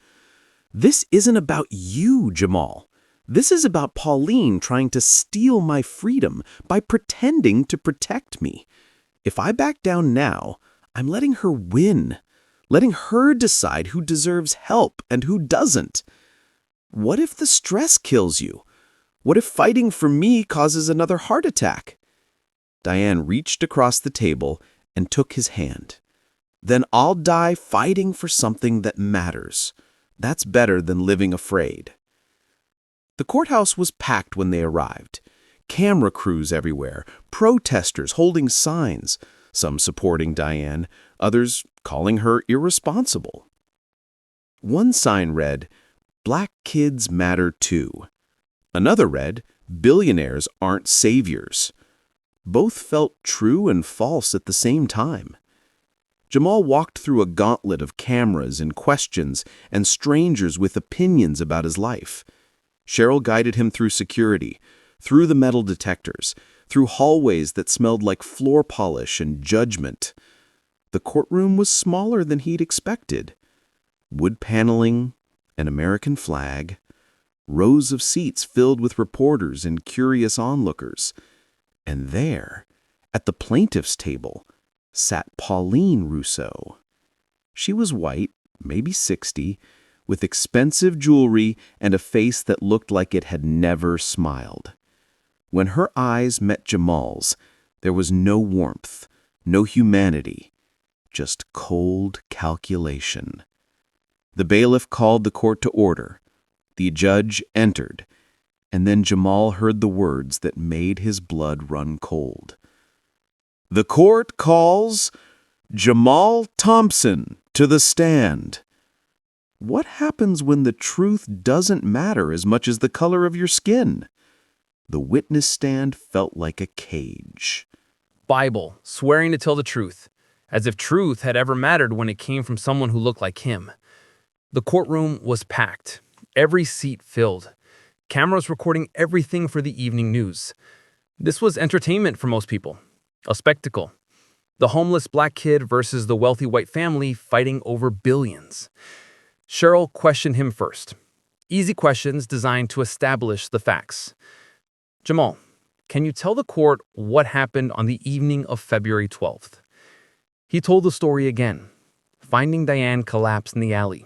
[SPEAKER 5] "This isn't about you, Jamal. This is about Pauline trying to steal my freedom by pretending to protect me. If I back down now, I'm letting her win, letting her decide who deserves help and who doesn't. What if the stress kills you? What if fighting for me causes another heart attack?" Diane reached across the table and took his hand. "Then I'll die fighting for something that matters. That's better than living afraid." The courthouse was packed when they arrived. Camera crews everywhere, protesters holding signs, some supporting Diane, others calling her irresponsible. One sign read, "Black kids matter too." Another read, "Billionaires aren't saviors." Both felt true and false at the same time.
[SPEAKER 3] Jamal walked through a gauntlet of cameras and questions and strangers with opinions about his life. Cheryl guided him through security, through the metal detectors, through hallways that smelled like floor polish and judgment. The courtroom was smaller than he'd expected. Wood paneling, an American flag, rows of seats filled with reporters and curious onlookers. And there, at the plaintiff's table, sat Pauline Rousseau. She was white, maybe 60, with expensive jewelry and a face that looked like it had never smiled. When her eyes met Jamal's, there was no warmth, no humanity, just cold calculation. The bailiff called the court to order. The judge entered, and then Jamal heard the words that made his blood run cold. The court calls Jamal Thompson to the stand. What happens when the truth doesn't matter as much as the color of your skin? The witness stand felt like a cage.
[SPEAKER 4] Bible, swearing to tell the truth, as if truth had ever mattered when it came from someone who looked like him. The courtroom was packed, every seat filled, cameras recording everything for the evening news. This was entertainment for most people, a spectacle. The homeless black kid versus the wealthy white family fighting over billions. Cheryl questioned him first. Easy questions designed to establish the facts. Jamal, can you tell the court what happened on the evening of February 12th? He told the story again, finding Diane collapsed in the alley,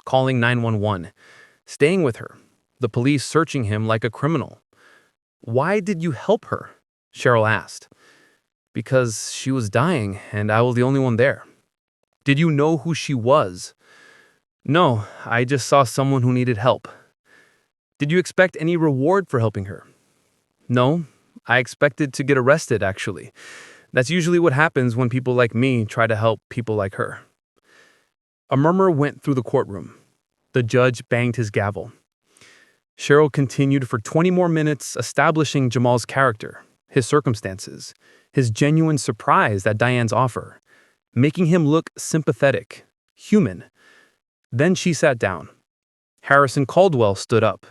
[SPEAKER 4] calling 911, staying with her, the police searching him like a criminal. Why did you help her? Cheryl asked. Because she was dying and I was the only one there. Did you know who she was? No, I just saw someone who needed help. Did you expect any reward for helping her? No, I expected to get arrested, actually. That's usually what happens when people like me try to help people like her. A murmur went through the courtroom. The judge banged his gavel. Cheryl continued for 20 more minutes, establishing Jamal's character, his circumstances, his genuine surprise at Diane's offer, making him look sympathetic, human. Then she sat down. Harrison Caldwell stood up.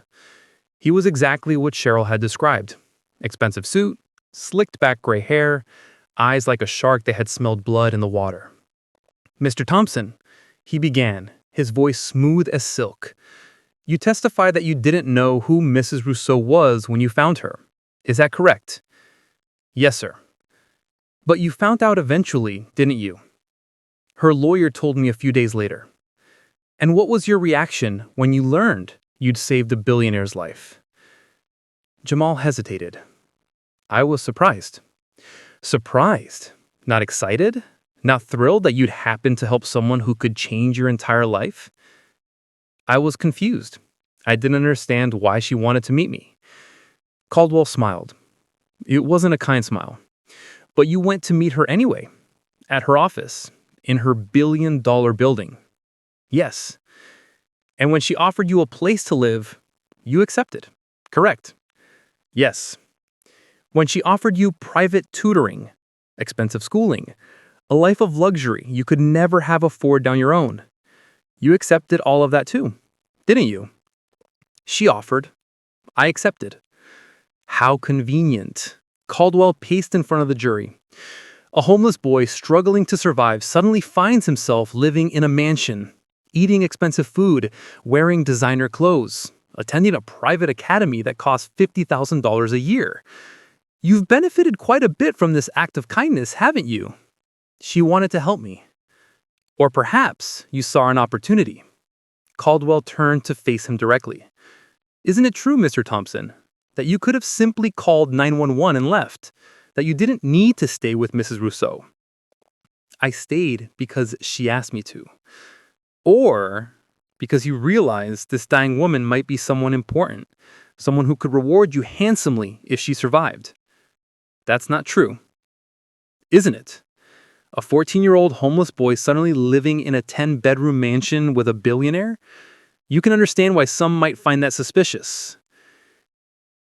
[SPEAKER 4] He was exactly what Cheryl had described. Expensive suit, slicked back gray hair, eyes like a shark that had smelled blood in the water. Mr. Thompson, he began, his voice smooth as silk. You testified that you didn't know who Mrs. Rousseau was when you found her. Is that correct? Yes, sir. But you found out eventually, didn't you? Her lawyer told me a few days later. And what was your reaction when you learned you'd saved a billionaire's life? Jamal hesitated. I was surprised. Surprised? Not excited? Not thrilled that you'd happen to help someone who could change your entire life? I was confused. I didn't understand why she wanted to meet me. Caldwell smiled. It wasn't a kind smile. But you went to meet her anyway, at her office, in her billion-dollar building. Yes. And when she offered you a place to live, you accepted. Correct. Yes. When she offered you private tutoring, expensive schooling, a life of luxury you could never have afford on your own, you accepted all of that too, didn't you? She offered. I accepted. How convenient. Caldwell paced in front of the jury. A homeless boy struggling to survive suddenly finds himself living in a mansion, eating expensive food, wearing designer clothes, attending a private academy that costs $50,000 a year. You've benefited quite a bit from this act of kindness, haven't you? She wanted to help me. Or perhaps you saw an opportunity. Caldwell turned to face him directly. Isn't it true, Mr. Thompson, that you could have simply called 911 and left, that you didn't need to stay with Mrs. Rousseau? I stayed because she asked me to. Or because you realized this dying woman might be someone important, someone who could reward you handsomely if she survived. That's not true, isn't it? A 14-year-old homeless boy suddenly living in a 10-bedroom mansion with a billionaire? You can understand why some might find that suspicious.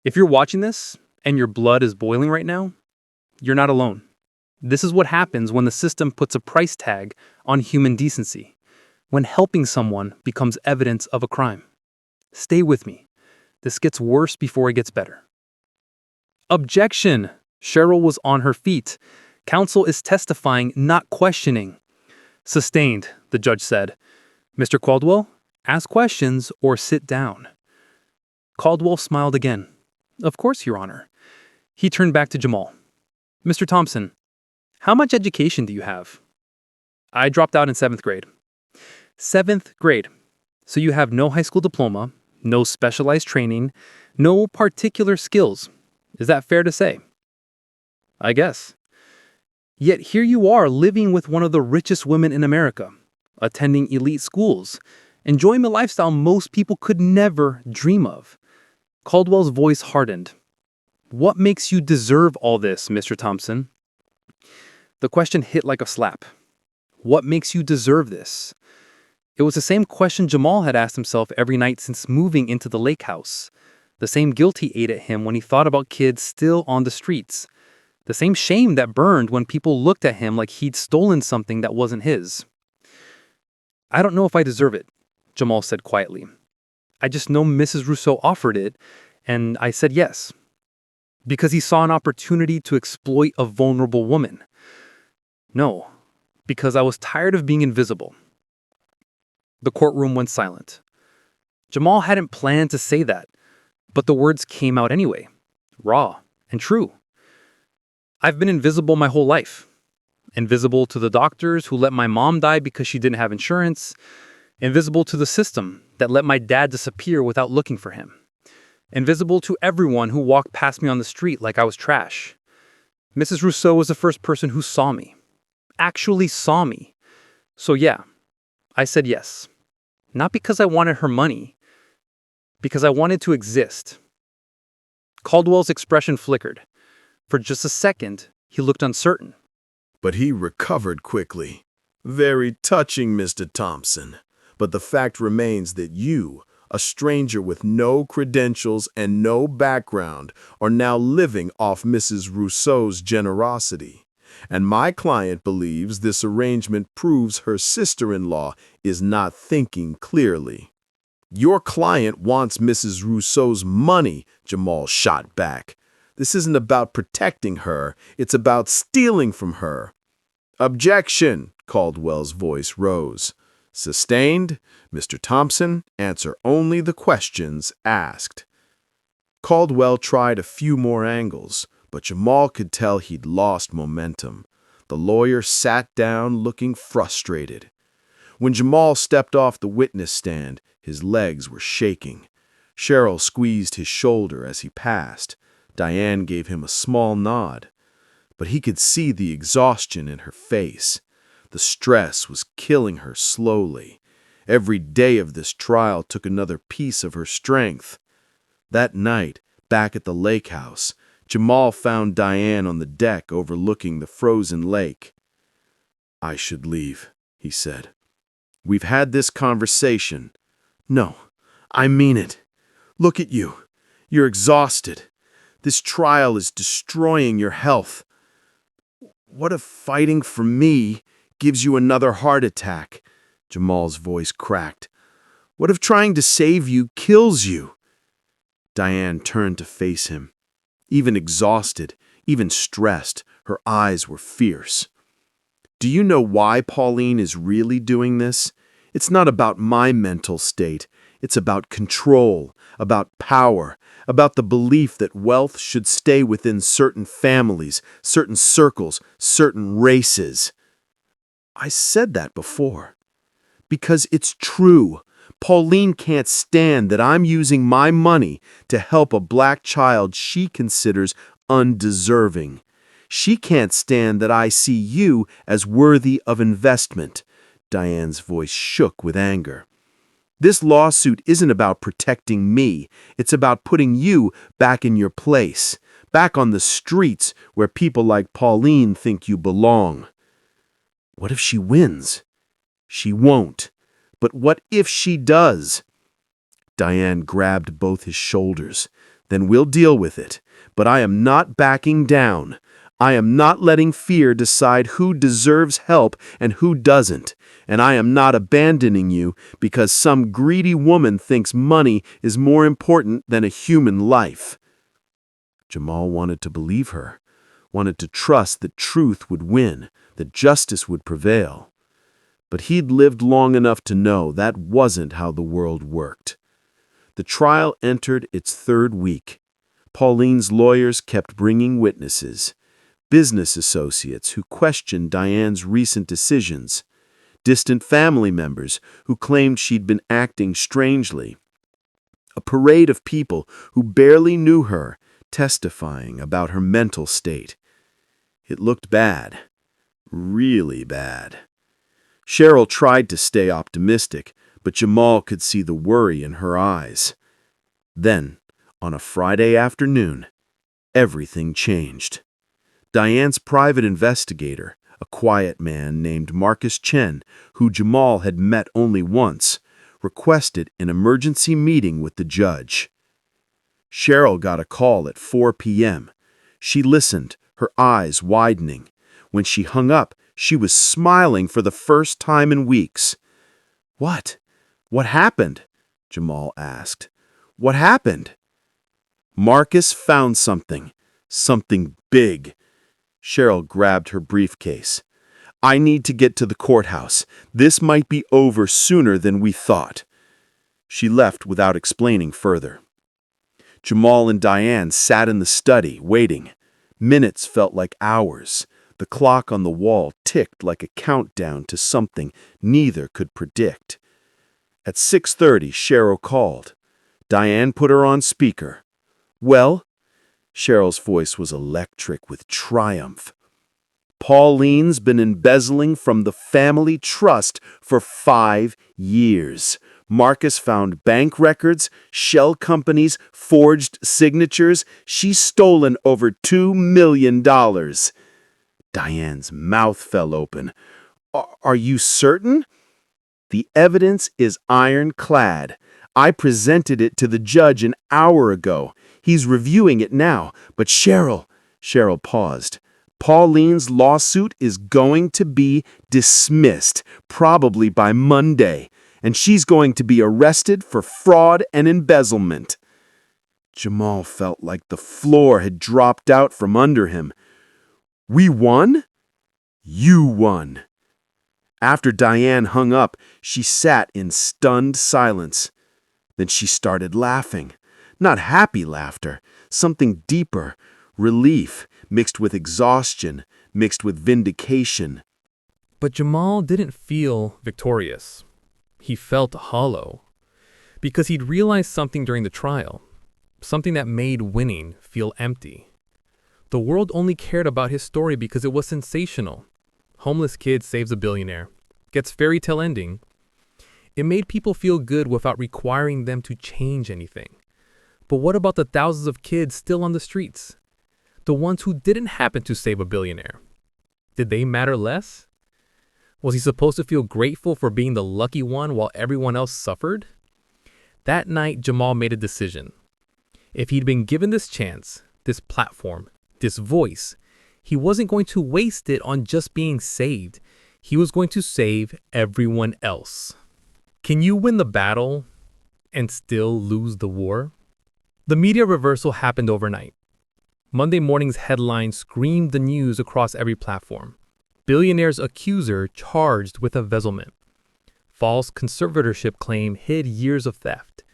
[SPEAKER 4] If you're watching this and your blood is boiling right now, you're not alone. This is what happens when the system puts a price tag on human decency, when helping someone becomes evidence of a crime. Stay with me. This gets worse before it gets better. Objection! Cheryl was on her feet. Counsel is testifying, not questioning. Sustained, the judge said. Mr. Caldwell, ask questions or sit down. Caldwell smiled again. Of course, Your Honor. He turned back to Jamal. Mr. Thompson, how much education do you have? I dropped out in 7th grade. 7th grade. So you have no high school diploma, no specialized training, no particular skills. Is that fair to say? I guess. Yet here you are living with one of the richest women in America, attending elite schools, enjoying the lifestyle most people could never dream of. Caldwell's voice hardened. What makes you deserve all this, Mr. Thompson? The question hit like a slap. What makes you deserve this? It was the same question Jamal had asked himself every night since moving into the lake house. The same guilt he ate at him when he thought about kids still on the streets. The same shame that burned when people looked at him like he'd stolen something that wasn't his. I don't know if I deserve it, Jamal said quietly. I just know Mrs. Rousseau offered it, and I said yes. Because he saw an opportunity to exploit a vulnerable woman. No, because I was tired of being invisible. The courtroom went silent. Jamal hadn't planned to say that, but the words came out anyway, raw and true. I've been invisible my whole life. Invisible to the doctors who let my mom die because she didn't have insurance. Invisible to the system that let my dad disappear without looking for him. Invisible to everyone who walked past me on the street like I was trash. Mrs. Rousseau was the first person who saw me. Actually saw me. So yeah, I said yes. Not because I wanted her money. Because I wanted to exist. Caldwell's expression flickered. For just a second, he looked uncertain.
[SPEAKER 6] But he recovered quickly. Very touching, Mr. Thompson. But the fact remains that you, a stranger with no credentials and no background, are now living off Mrs. Rousseau's generosity. And my client believes this arrangement proves her sister-in-law is not thinking clearly. Your client wants Mrs. Rousseau's money, Jamal shot back. This isn't about protecting her, it's about stealing from her. Objection, Caldwell's voice rose. Sustained, Mr. Thompson, answer only the questions asked. Caldwell tried a few more angles, but Jamal could tell he'd lost momentum. The lawyer sat down looking frustrated. When Jamal stepped off the witness stand, his legs were shaking. Cheryl squeezed his shoulder as he passed. Diane gave him a small nod. But he could see the exhaustion in her face. The stress was killing her slowly. Every day of this trial took another piece of her strength. That night, back at the lake house, Jamal found Diane on the deck overlooking the frozen lake. I should leave, he said. We've had this conversation. No, I mean it. Look at you. You're exhausted. This trial is destroying your health. What if fighting for me gives you another heart attack? Jamal's voice cracked. What if trying to save you kills you? Diane turned to face him. Even exhausted, even stressed, her eyes were fierce. Do you know why Pauline is really doing this? It's not about my mental state. It's about control, about power, about the belief that wealth should stay within certain families, certain circles, certain races. I said that before. Because it's true. Pauline can't stand that I'm using my money to help a black child she considers undeserving. She can't stand that I see you as worthy of investment. Diane's voice shook with anger. This lawsuit isn't about protecting me. It's about putting you back in your place, back on the streets where people like Pauline think you belong. What if she wins? She won't. But what if she does? Diane grabbed both his shoulders. Then we'll deal with it. But I am not backing down. I am not letting fear decide who deserves help and who doesn't, and I am not abandoning you because some greedy woman thinks money is more important than a human life." Jamal wanted to believe her, wanted to trust that truth would win, that justice would prevail. But he'd lived long enough to know that wasn't how the world worked. The trial entered its third week. Pauline's lawyers kept bringing witnesses, business associates who questioned Diane's recent decisions, distant family members who claimed she'd been acting strangely, a parade of people who barely knew her testifying about her mental state. It looked bad, really bad. Cheryl tried to stay optimistic, but Jamal could see the worry in her eyes. Then, on a Friday afternoon, everything changed. Diane's private investigator, a quiet man named Marcus Chen, who Jamal had met only once, requested an emergency meeting with the judge. Cheryl got a call at 4 p.m. She listened, her eyes widening. When she hung up, she was smiling for the first time in weeks. "What? What happened?" Jamal asked. "What happened?" "Marcus found something. Something big." Cheryl grabbed her briefcase. "I need to get to the courthouse. This might be over sooner than we thought." She left without explaining further. Jamal and Diane sat in the study, waiting. Minutes felt like hours. The clock on the wall ticked like a countdown to something neither could predict. At 6:30, Cheryl called. Diane put her on speaker. "Well?" Cheryl's voice was electric with triumph. "Pauline's been embezzling from the family trust for 5 years. Marcus found bank records, shell companies, forged signatures. She's stolen over $2 million. Diane's mouth fell open. Are you certain?" "The evidence is ironclad. I presented it to the judge an hour ago. He's reviewing it now. But Cheryl paused. "Pauline's lawsuit is going to be dismissed, probably by Monday, and she's going to be arrested for fraud and embezzlement." Jamal felt like the floor had dropped out from under him. "We won?" "You won." After Diane hung up, she sat in stunned silence. Then she started laughing. Not happy laughter, something deeper, relief, mixed with exhaustion, mixed with vindication.
[SPEAKER 4] But Jamal didn't feel victorious. He felt hollow. Because he'd realized something during the trial. Something that made winning feel empty. The world only cared about his story because it was sensational. Homeless kid saves a billionaire. Gets fairy tale ending. It made people feel good without requiring them to change anything. But what about the thousands of kids still on the streets? The ones who didn't happen to save a billionaire? Did they matter less? Was he supposed to feel grateful for being the lucky one while everyone else suffered? That night, Jamal made a decision. If he'd been given this chance, this platform, this voice, he wasn't going to waste it on just being saved. He was going to save everyone else. Can you win the battle and still lose the war? The media reversal happened overnight. Monday morning's headlines screamed the news across every platform. Billionaire's accuser charged with embezzlement. False conservatorship claim hid years of theft.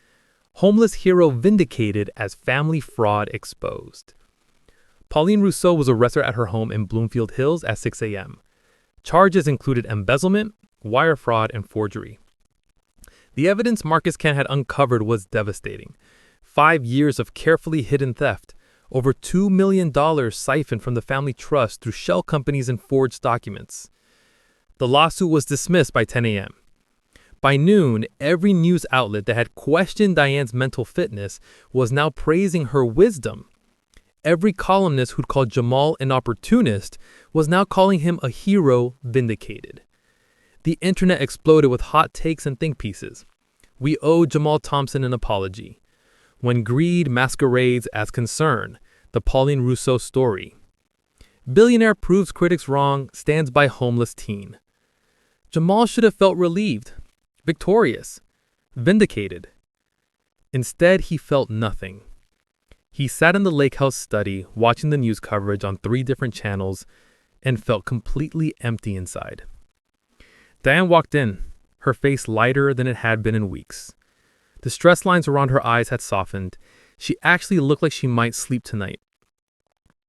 [SPEAKER 4] Homeless hero vindicated as family fraud exposed. Pauline Rousseau was arrested at her home in Bloomfield Hills at 6 a.m. Charges included embezzlement, wire fraud, and forgery. The evidence Marcus Chen had uncovered was devastating. 5 years of carefully hidden theft, over $2 million siphoned from the family trust through shell companies and forged documents. The lawsuit was dismissed by 10 a.m. By noon, every news outlet that had questioned Diane's mental fitness was now praising her wisdom. Every columnist who'd called Jamal an opportunist was now calling him a hero vindicated. The internet exploded with hot takes and think pieces. We owe Jamal Thompson an apology. When greed masquerades as concern, the Pauline Rousseau story. Billionaire proves critics wrong, stands by homeless teen. Jamal should have felt relieved, victorious, vindicated. Instead, he felt nothing. He sat in the lake house study, watching the news coverage on 3 different channels, and felt completely empty inside. Diane walked in, her face lighter than it had been in weeks. The stress lines around her eyes had softened. She actually looked like she might sleep tonight.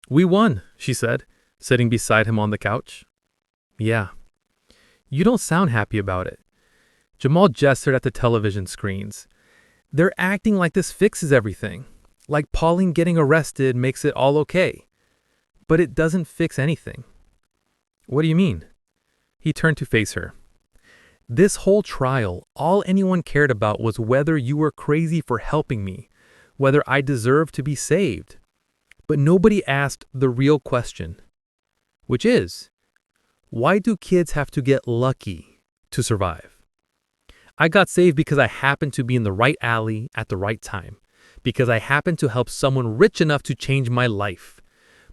[SPEAKER 4] "We won," she said, sitting beside him on the couch. "Yeah." "You don't sound happy about it." Jamal gestured at the television screens. "They're acting like this fixes everything. Like Pauline getting arrested makes it all okay. But it doesn't fix anything." "What do you mean?" He turned to face her. "This whole trial, all anyone cared about was whether you were crazy for helping me, whether I deserved to be saved. But nobody asked the real question, which is, why do kids have to get lucky to survive? I got saved because I happened to be in the right alley at the right time, because I happened to help someone rich enough to change my life.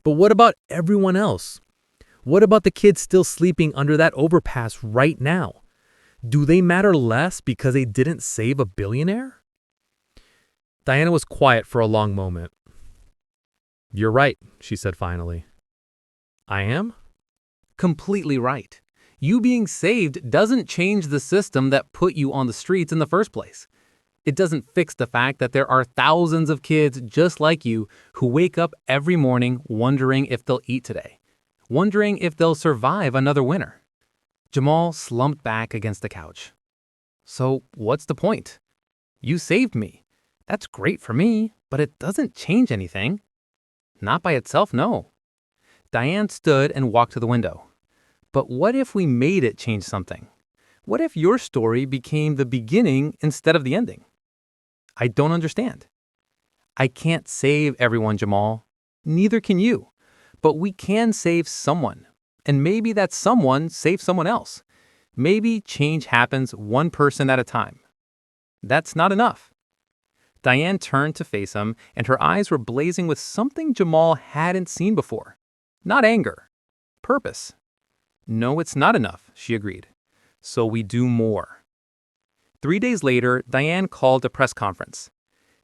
[SPEAKER 4] But what about everyone else? What about the kids still sleeping under that overpass right now? Do they matter less because they didn't save a billionaire?" Diana was quiet for a long moment. "You're right," she said finally. "I am?" "Completely right. You being saved doesn't change the system that put you on the streets in the first place. It doesn't fix the fact that there are thousands of kids just like you who wake up every morning wondering if they'll eat today, wondering if they'll survive another winter." Jamal slumped back against the couch. "So what's the point? You saved me. That's great for me, but it doesn't change anything." "Not by itself, no." Diane stood and walked to the window. "But what if we made it change something? What if your story became the beginning instead of the ending?" "I don't understand." "I can't save everyone, Jamal. Neither can you. But we can save someone. And maybe that someone saves someone else. Maybe change happens one person at a time. That's not enough." Diane turned to face him, and her eyes were blazing with something Jamal hadn't seen before. Not anger. Purpose. "No, it's not enough," she agreed. "So we do more." 3 days later, Diane called a press conference.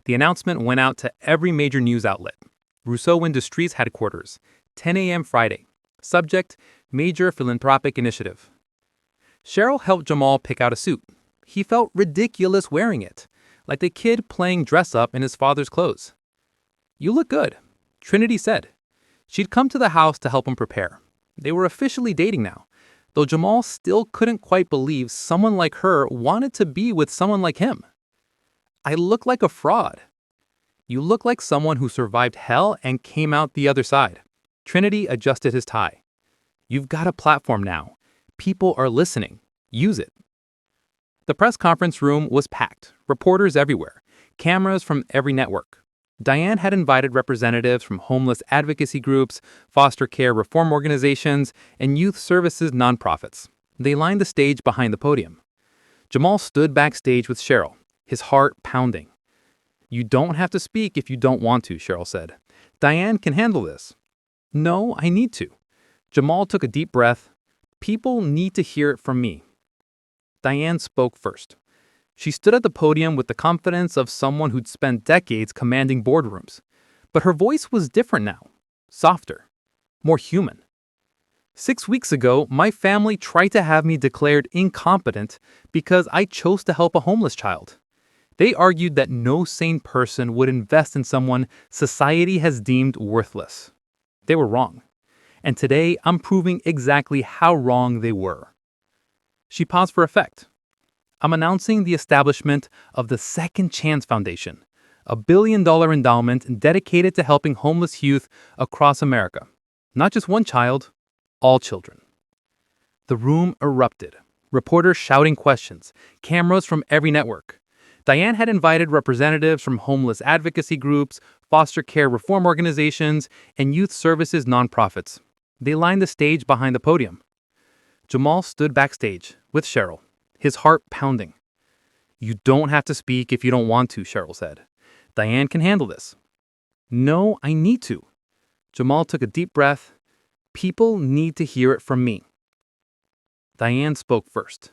[SPEAKER 4] The announcement went out to every major news outlet. Rousseau Industries headquarters, 10 a.m. Friday. Subject, Major Philanthropic Initiative. Cheryl helped Jamal pick out a suit. He felt ridiculous wearing it, like the kid playing dress-up in his father's clothes. "You look good," Trinity said. She'd come to the house to help him prepare. They were officially dating now, though Jamal still couldn't quite believe someone like her wanted to be with someone like him. "I look like a fraud." "You look like someone who survived hell and came out the other side." Trinity adjusted his tie. "You've got a platform now. People are listening. Use it." The press conference room was packed, reporters everywhere, cameras from every network. Diane had invited representatives from homeless advocacy groups, foster care reform organizations, and youth services nonprofits. They lined the stage behind the podium. Jamal stood backstage with Cheryl, his heart pounding. "You don't have to speak if you don't want to," Cheryl said. "Diane can handle this." "No, I need to." Jamal took a deep breath. "People need to hear it from me." Diane spoke first. She stood at the podium with the confidence of someone who'd spent decades commanding boardrooms. But her voice was different now, softer, more human. "6 weeks ago, my family tried to have me declared incompetent because I chose to help a homeless child. They argued that no sane person would invest in someone society has deemed worthless. They were wrong. And today, I'm proving exactly how wrong they were." She paused for effect. "I'm announcing the establishment of the Second Chance Foundation, a $1 billion endowment dedicated to helping homeless youth across America. Not just one child, all children." The room erupted, reporters shouting questions, cameras from every network. Diane had invited representatives from homeless advocacy groups, foster care reform organizations, and youth services nonprofits. They lined the stage behind the podium. Jamal stood backstage with Cheryl, his heart pounding. "You don't have to speak if you don't want to," Cheryl said. "Diane can handle this." "No, I need to." Jamal took a deep breath. People need to hear it from me. Diane spoke first.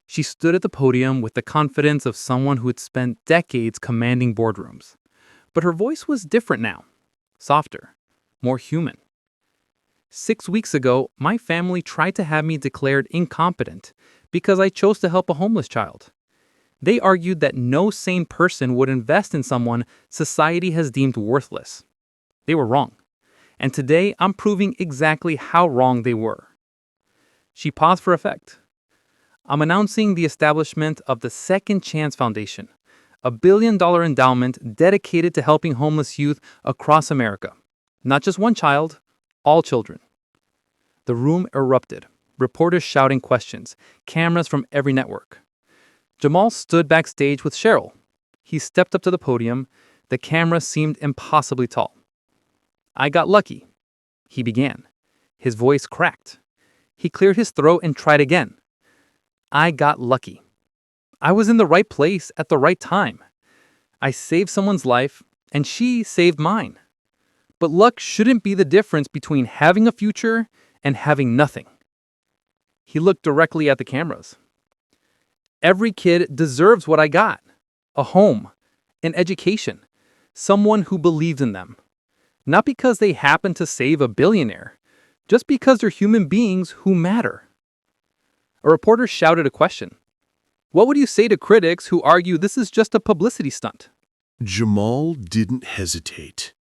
[SPEAKER 4] She stood at the podium with the confidence of someone who had spent decades commanding boardrooms. But her voice was different now, softer, more human. 6 weeks ago, my family tried to have me declared incompetent because I chose to help a homeless child. They argued that no sane person would invest in someone society has deemed worthless. They were wrong. And today, I'm proving exactly how wrong they were. She paused for effect. I'm announcing the establishment of the Second Chance Foundation, a $1 billion endowment dedicated to helping homeless youth across America. Not just one child, all children. The room erupted, reporters shouting questions, cameras from every network. Jamal stood backstage with Cheryl. He stepped up to the podium. The camera seemed impossibly tall. I got lucky. He began. His voice cracked. He cleared his throat and tried again. I got lucky. I was in the right place at the right time. I saved someone's life, and she saved mine. But luck shouldn't be the difference between having a future and having nothing. He looked directly at the cameras. Every kid deserves what I got. A home, an education, someone who believes in them. Not because they happen to save a billionaire, just because they're human beings who matter. A reporter shouted a question. What would you say to critics who argue this is just a publicity stunt?
[SPEAKER 3] Jamal didn't hesitate.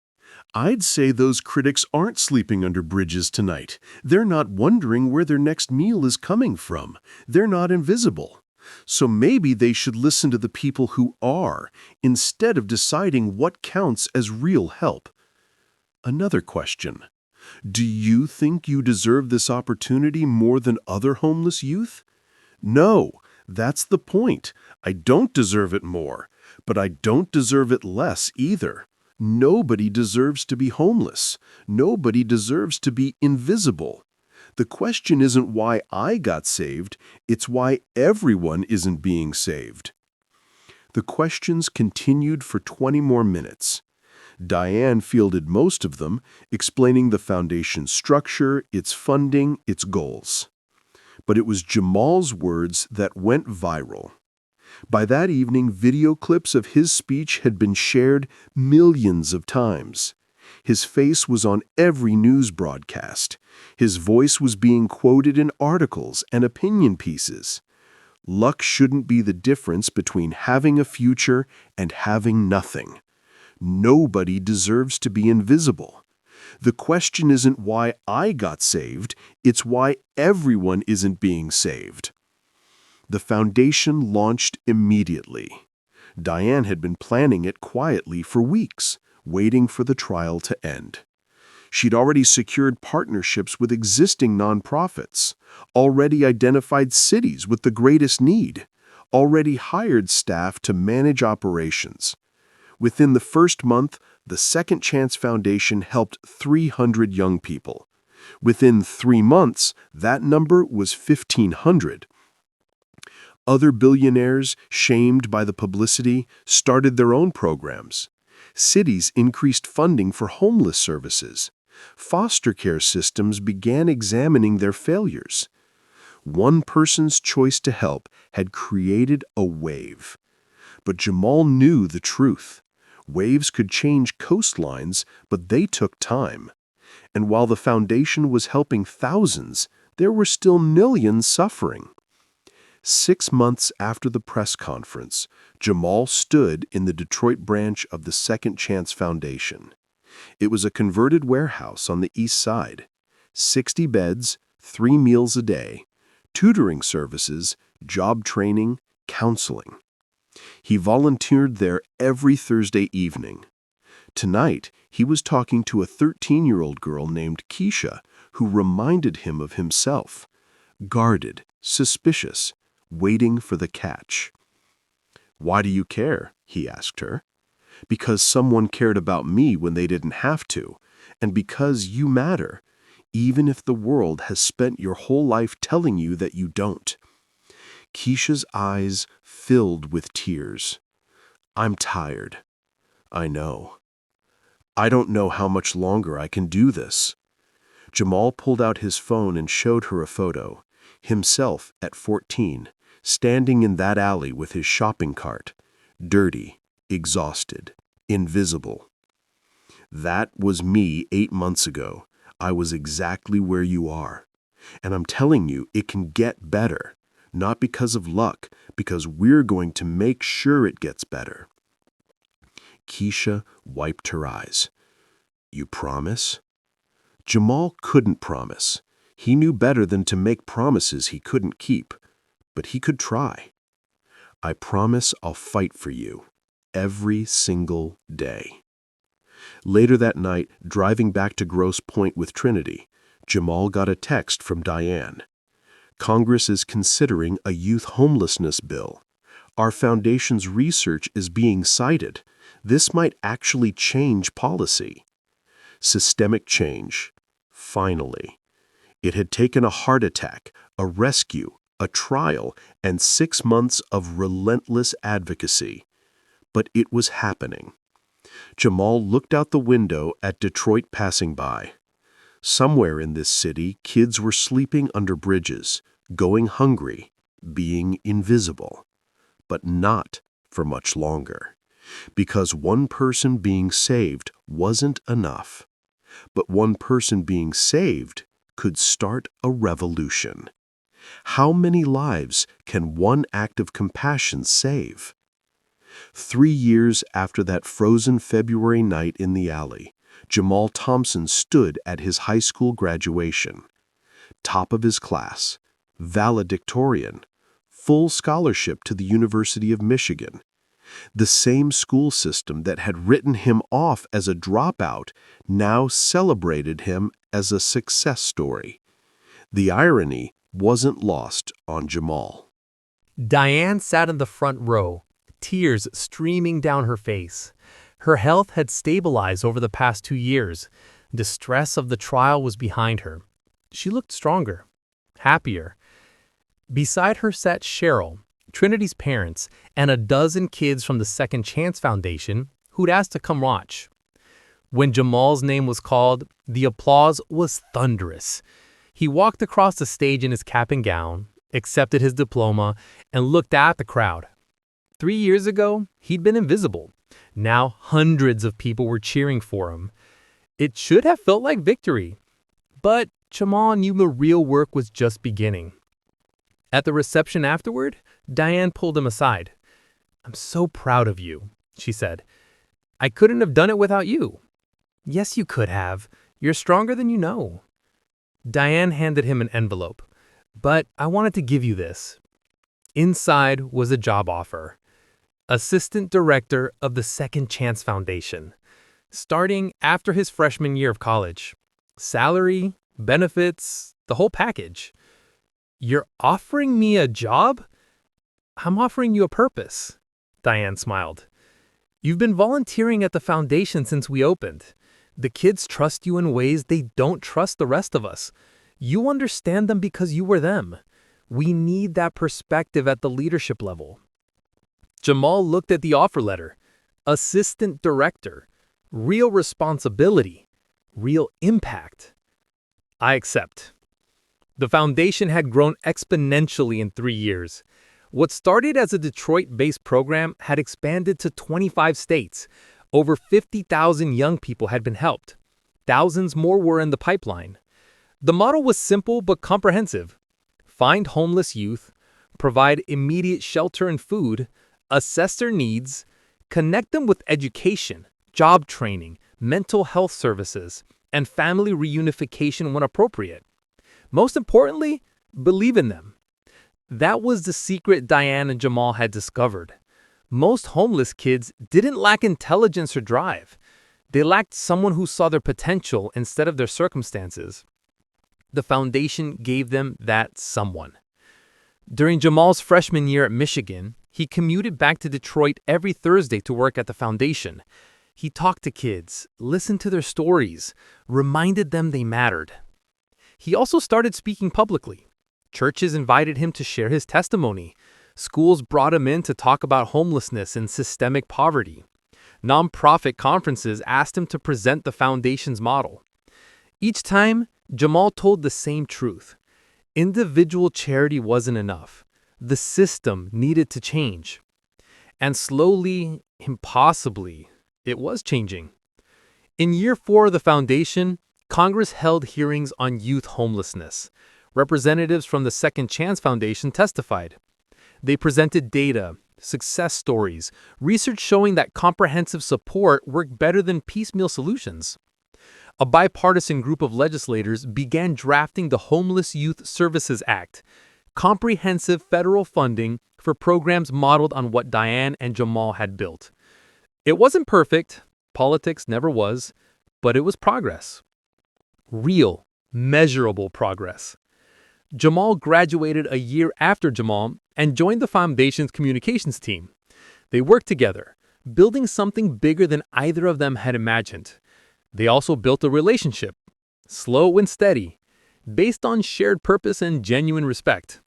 [SPEAKER 3] I'd say those critics aren't sleeping under bridges tonight. They're not wondering where their next meal is coming from. They're not invisible. So maybe they should listen to the people who are, instead of deciding what counts as real help. Another question. Do you think you deserve this opportunity more than other homeless youth? No, that's the point. I don't deserve it more, but I don't deserve it less either. Nobody deserves to be homeless. Nobody deserves to be invisible. The question isn't why I got saved, it's why everyone isn't being saved. The questions continued for 20 more minutes. Diane fielded most of them, explaining the foundation's structure, its funding, its goals. But it was Jamal's words that went viral. By that evening, video clips of his speech had been shared millions of times. His face was on every news broadcast. His voice was being quoted in articles and opinion pieces. Luck shouldn't be the difference between having a future and having nothing. Nobody deserves to be invisible. The question isn't why I got saved, it's why everyone isn't being saved. The foundation launched immediately. Diane had been planning it quietly for weeks, waiting for the trial to end. She'd already secured partnerships with existing nonprofits, already identified cities with the greatest need, already hired staff to manage operations. Within the first month, the Second Chance Foundation helped 300 young people. Within 3 months, that number was 1,500. Other billionaires, shamed by the publicity, started their own programs. Cities increased funding for homeless services. Foster care systems began examining their failures. One person's choice to help had created a wave. But Jamal knew the truth. Waves could change coastlines, but they took time. And while the foundation was helping thousands, there were still millions suffering. 6 months after the press conference, Jamal stood in the Detroit branch of the Second Chance Foundation. It was a converted warehouse on the east side. 60 beds, 3 meals a day, tutoring services, job training, counseling. He volunteered there every Thursday evening. Tonight, he was talking to a 13-year-old girl named Keisha, who reminded him of himself. Guarded, suspicious, waiting for the catch. "Why do you care?" he asked her. "Because someone cared about me when they didn't have to, and because you matter, even if the world has spent your whole life telling you that you don't." Keisha's eyes filled with tears. "I'm tired. I know. I don't know how much longer I can do this." Jamal pulled out his phone and showed her a photo. Himself at 14, standing in that alley with his shopping cart. Dirty, exhausted, invisible. That was me 8 months ago. I was exactly where you are. And I'm telling you, it can get better. Not because of luck, because we're going to make sure it gets better. Keisha wiped her eyes. You promise? Jamal couldn't promise. He knew better than to make promises he couldn't keep. But he could try. I promise I'll fight for you. Every single day. Later that night, driving back to Grosse Pointe with Trinity, Jamal got a text from Diane. Congress is considering a youth homelessness bill. Our foundation's research is being cited. This might actually change policy. Systemic change. Finally. It had taken a heart attack, a rescue, a trial, and 6 months of relentless advocacy. But it was happening. Jamal looked out the window at Detroit passing by. Somewhere in this city, kids were sleeping under bridges, going hungry, being invisible. But not for much longer. Because one person being saved wasn't enough. But one person being saved could start a revolution. How many lives can one act of compassion save? 3 years after that frozen February night in the alley, Jamal Thompson stood at his high school graduation. Top of his class, valedictorian, full scholarship to the University of Michigan. The same school system that had written him off as a dropout now celebrated him as a success story. The irony wasn't lost on Jamal.
[SPEAKER 4] Diane sat in the front row, tears streaming down her face. Her health had stabilized over the past 2 years. The stress of the trial was behind her. She looked stronger, happier. Beside her sat Cheryl, Trinity's parents, and a dozen kids from the Second Chance Foundation who'd asked to come watch. When Jamal's name was called, the applause was thunderous. He walked across the stage in his cap and gown, accepted his diploma, and looked at the crowd. 3 years ago, he'd been invisible. Now hundreds of people were cheering for him. It should have felt like victory. But Jamal knew the real work was just beginning. At the reception afterward, Diane pulled him aside. "I'm so proud of you," she said. "I couldn't have done it without you." "Yes, you could have. You're stronger than you know." Diane handed him an envelope. "But I wanted to give you this." Inside was a job offer. Assistant Director of the Second Chance Foundation, starting after his freshman year of college. Salary, benefits, the whole package. "You're offering me a job?" "I'm offering you a purpose," Diane smiled. "You've been volunteering at the foundation since we opened. The kids trust you in ways they don't trust the rest of us. You understand them because you were them. We need that perspective at the leadership level." Jamal looked at the offer letter. Assistant Director. Real responsibility. Real impact. "I accept." The foundation had grown exponentially in 3 years. What started as a Detroit-based program had expanded to 25 states. Over 50,000 young people had been helped. Thousands more were in the pipeline. The model was simple but comprehensive. Find homeless youth, provide immediate shelter and food, assess their needs, connect them with education, job training, mental health services, and family reunification when appropriate. Most importantly, believe in them. That was the secret Diane and Jamal had discovered. Most homeless kids didn't lack intelligence or drive. They lacked someone who saw their potential instead of their circumstances. The foundation gave them that someone. During Jamal's freshman year at Michigan, he commuted back to Detroit every Thursday to work at the foundation. He talked to kids, listened to their stories, reminded them they mattered. He also started speaking publicly. Churches invited him to share his testimony. Schools brought him in to talk about homelessness and systemic poverty. Nonprofit conferences asked him to present the foundation's model. Each time, Jamal told the same truth. Individual charity wasn't enough. The system needed to change. And slowly, impossibly, it was changing. In year 4 of the foundation, Congress held hearings on youth homelessness. Representatives from the Second Chance Foundation testified. They presented data, success stories, research showing that comprehensive support worked better than piecemeal solutions. A bipartisan group of legislators began drafting the Homeless Youth Services Act, comprehensive federal funding for programs modeled on what Diane and Jamal had built. It wasn't perfect, politics never was, but it was progress. Real, measurable progress. Jamal graduated a year after Jamal and joined the foundation's communications team. They worked together, building something bigger than either of them had imagined. They also built a relationship, slow and steady, based on shared purpose and genuine respect.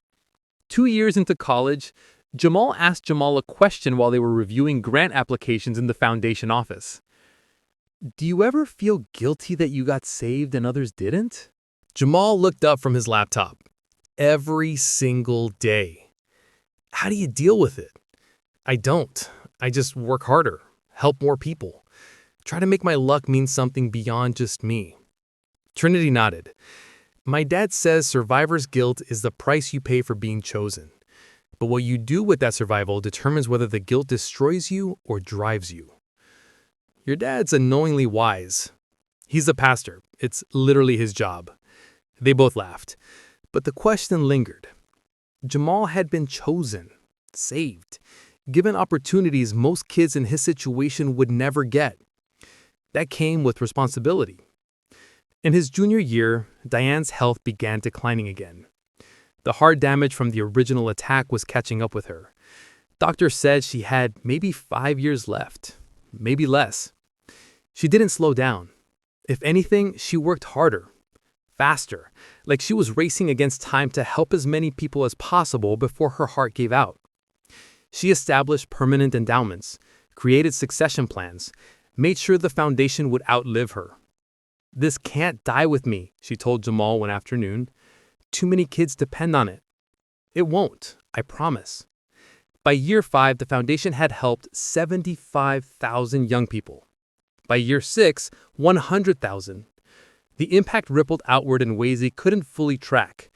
[SPEAKER 4] 2 years into college, Jamal asked Jamal a question while they were reviewing grant applications in the foundation office. "Do you ever feel guilty that you got saved and others didn't?" Jamal looked up from his laptop. Every single day. "How do you deal with it?" "I don't. I just work harder, help more people. Try to make my luck mean something beyond just me." Trinity nodded. "My dad says survivor's guilt is the price you pay for being chosen. But what you do with that survival determines whether the guilt destroys you or drives you." "Your dad's annoyingly wise. He's a pastor. It's literally his job." They both laughed. But the question lingered. Jamal had been chosen, saved, given opportunities most kids in his situation would never get. That came with responsibility. In his junior year, Diane's health began declining again. The heart damage from the original attack was catching up with her. Doctors said she had maybe 5 years left, maybe less. She didn't slow down. If anything, she worked harder, faster, like she was racing against time to help as many people as possible before her heart gave out. She established permanent endowments, created succession plans, made sure the foundation would outlive her. "This can't die with me," she told Jamal one afternoon. "Too many kids depend on it." "It won't, I promise." By year 5, the foundation had helped 75,000 young people. By year 6, 100,000. The impact rippled outward in ways he couldn't fully track.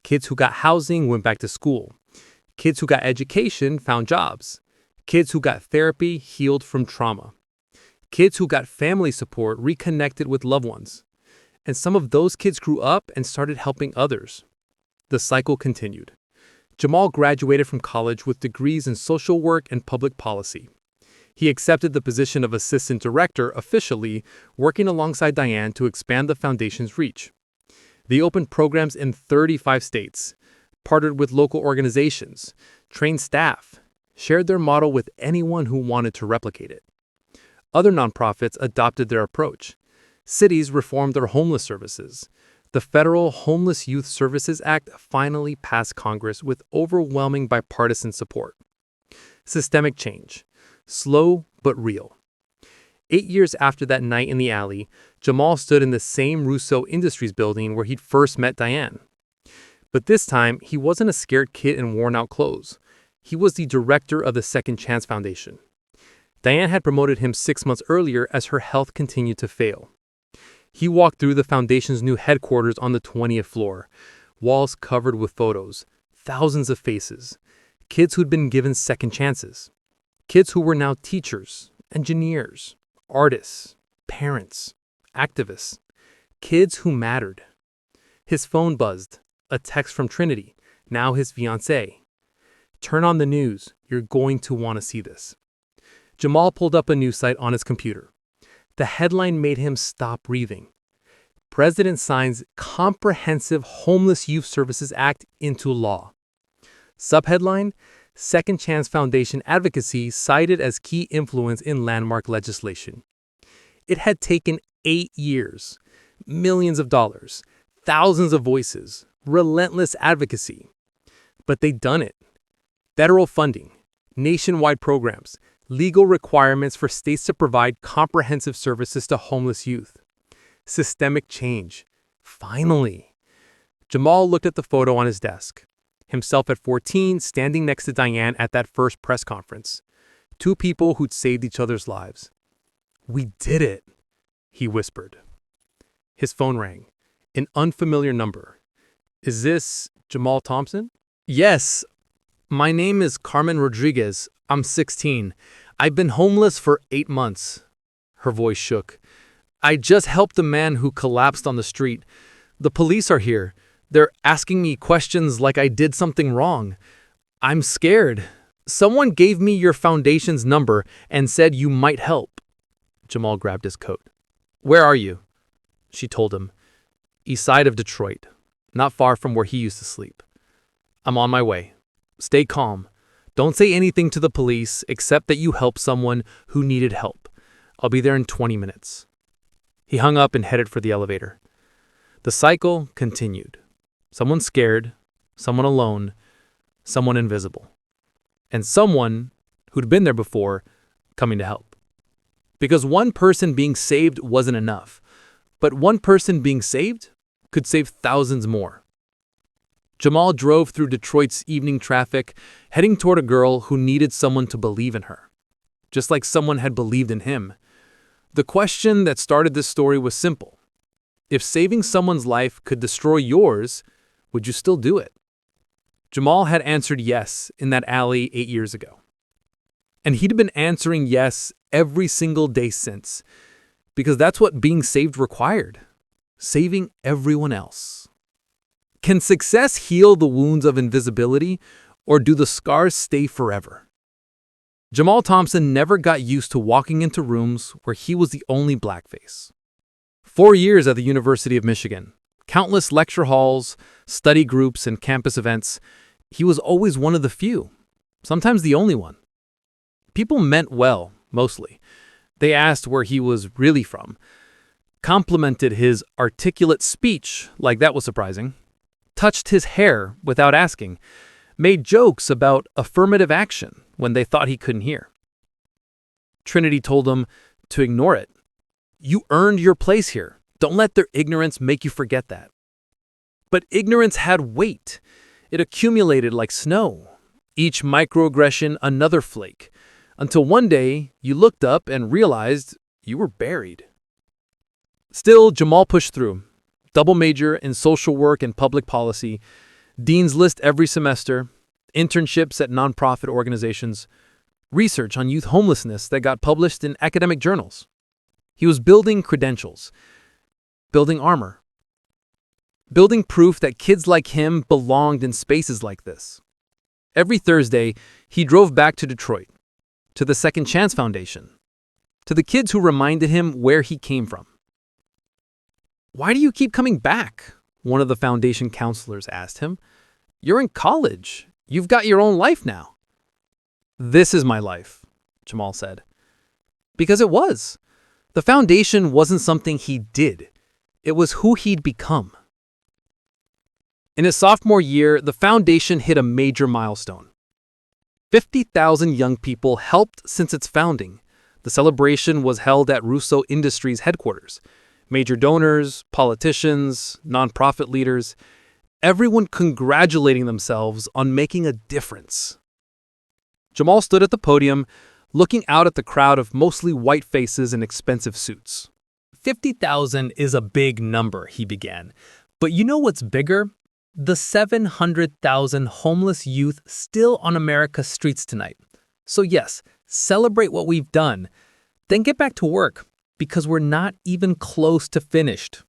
[SPEAKER 4] Kids who got housing went back to school. Kids who got education found jobs. Kids who got therapy healed from trauma. Kids who got family support reconnected with loved ones. And some of those kids grew up and started helping others. The cycle continued. Jamal graduated from college with degrees in social work and public policy. He accepted the position of assistant director officially, working alongside Diane to expand the foundation's reach. They opened programs in 35 states, partnered with local organizations, trained staff, shared their model with anyone who wanted to replicate it. Other nonprofits adopted their approach. Cities reformed their homeless services. The Federal Homeless Youth Services Act finally passed Congress with overwhelming bipartisan support. Systemic change. Slow but real. 8 years after that night in the alley, Jamal stood in the same Rousseau Industries building where he'd first met Diane. But this time, he wasn't a scared kid in worn-out clothes. He was the director of the Second Chance Foundation. Diane had promoted him 6 months earlier as her health continued to fail. He walked through the foundation's new headquarters on the 20th floor, walls covered with photos, thousands of faces, kids who'd been given second chances, kids who were now teachers, engineers, artists, parents, activists, kids who mattered. His phone buzzed, a text from Trinity, now his fiancée. "Turn on the news, you're going to want to see this." Jamal pulled up a news site on his computer. The headline made him stop breathing. President signs Comprehensive Homeless Youth Services Act into law. Subheadline, Second Chance Foundation advocacy cited as key influence in landmark legislation. It had taken 8 years, millions of dollars, thousands of voices, relentless advocacy. But they'd done it. Federal funding, nationwide programs, legal requirements for states to provide comprehensive services to homeless youth. Systemic change, Finally. Jamal looked at the photo on his desk. Himself at 14, standing next to Diane at that first press conference. Two people who'd saved each other's lives. "We did it," he whispered. His phone rang. An unfamiliar number. "Is this Jamal Thompson?" "Yes. My name is Carmen Rodriguez. I'm 16. I've been homeless for 8 months." Her voice shook. "I just helped a man who collapsed on the street. The police are here. They're asking me questions like I did something wrong. I'm scared. Someone gave me your foundation's number and said you might help." Jamal grabbed his coat. "Where are you?" She told him. "East side of Detroit, not far from where he used to sleep." "I'm on my way. Stay calm. Don't say anything to the police except that you helped someone who needed help. I'll be there in 20 minutes. He hung up and headed for the elevator. The cycle continued. Someone scared, someone alone, someone invisible, and someone who'd been there before coming to help. Because one person being saved wasn't enough, but one person being saved could save thousands more. Jamal drove through Detroit's evening traffic, heading toward a girl who needed someone to believe in her, just like someone had believed in him. The question that started this story was simple. If saving someone's life could destroy yours, would you still do it? Jamal had answered yes in that alley 8 years ago. And he'd been answering yes every single day since, because that's what being saved required, saving everyone else. Can success heal the wounds of invisibility, or do the scars stay forever? Jamal Thompson never got used to walking into rooms where he was the only blackface. 4 years at the University of Michigan, countless lecture halls, study groups, and campus events, he was always one of the few, sometimes the only one. People meant well, mostly. They asked where he was really from, complimented his articulate speech like that was surprising, touched his hair without asking, made jokes about affirmative action when they thought he couldn't hear. Trinity told him to ignore it. You earned your place here. Don't let their ignorance make you forget that. But ignorance had weight. It accumulated like snow. Each microaggression another flake, until one day you looked up and realized you were buried. Still, Jamal pushed through. Double major in social work and public policy, Dean's List every semester, internships at nonprofit organizations, research on youth homelessness that got published in academic journals. He was building credentials, building armor, building proof that kids like him belonged in spaces like this. Every Thursday, he drove back to Detroit, to the Second Chance Foundation, to the kids who reminded him where he came from. "Why do you keep coming back?" one of the foundation counselors asked him. "You're in college. You've got your own life now." "This is my life," Jamal said. Because it was. The foundation wasn't something he did. It was who he'd become. In his sophomore year, the foundation hit a major milestone. 50,000 young people helped since its founding. The celebration was held at Russo Industries headquarters. Major donors, politicians, nonprofit leaders, everyone congratulating themselves on making a difference. Jamal stood at the podium, looking out at the crowd of mostly white faces in expensive suits. 50,000 is a big number, he began. But you know what's bigger? The 700,000 homeless youth still on America's streets tonight. So yes, celebrate what we've done. Then get back to work, because we're not even close to finished.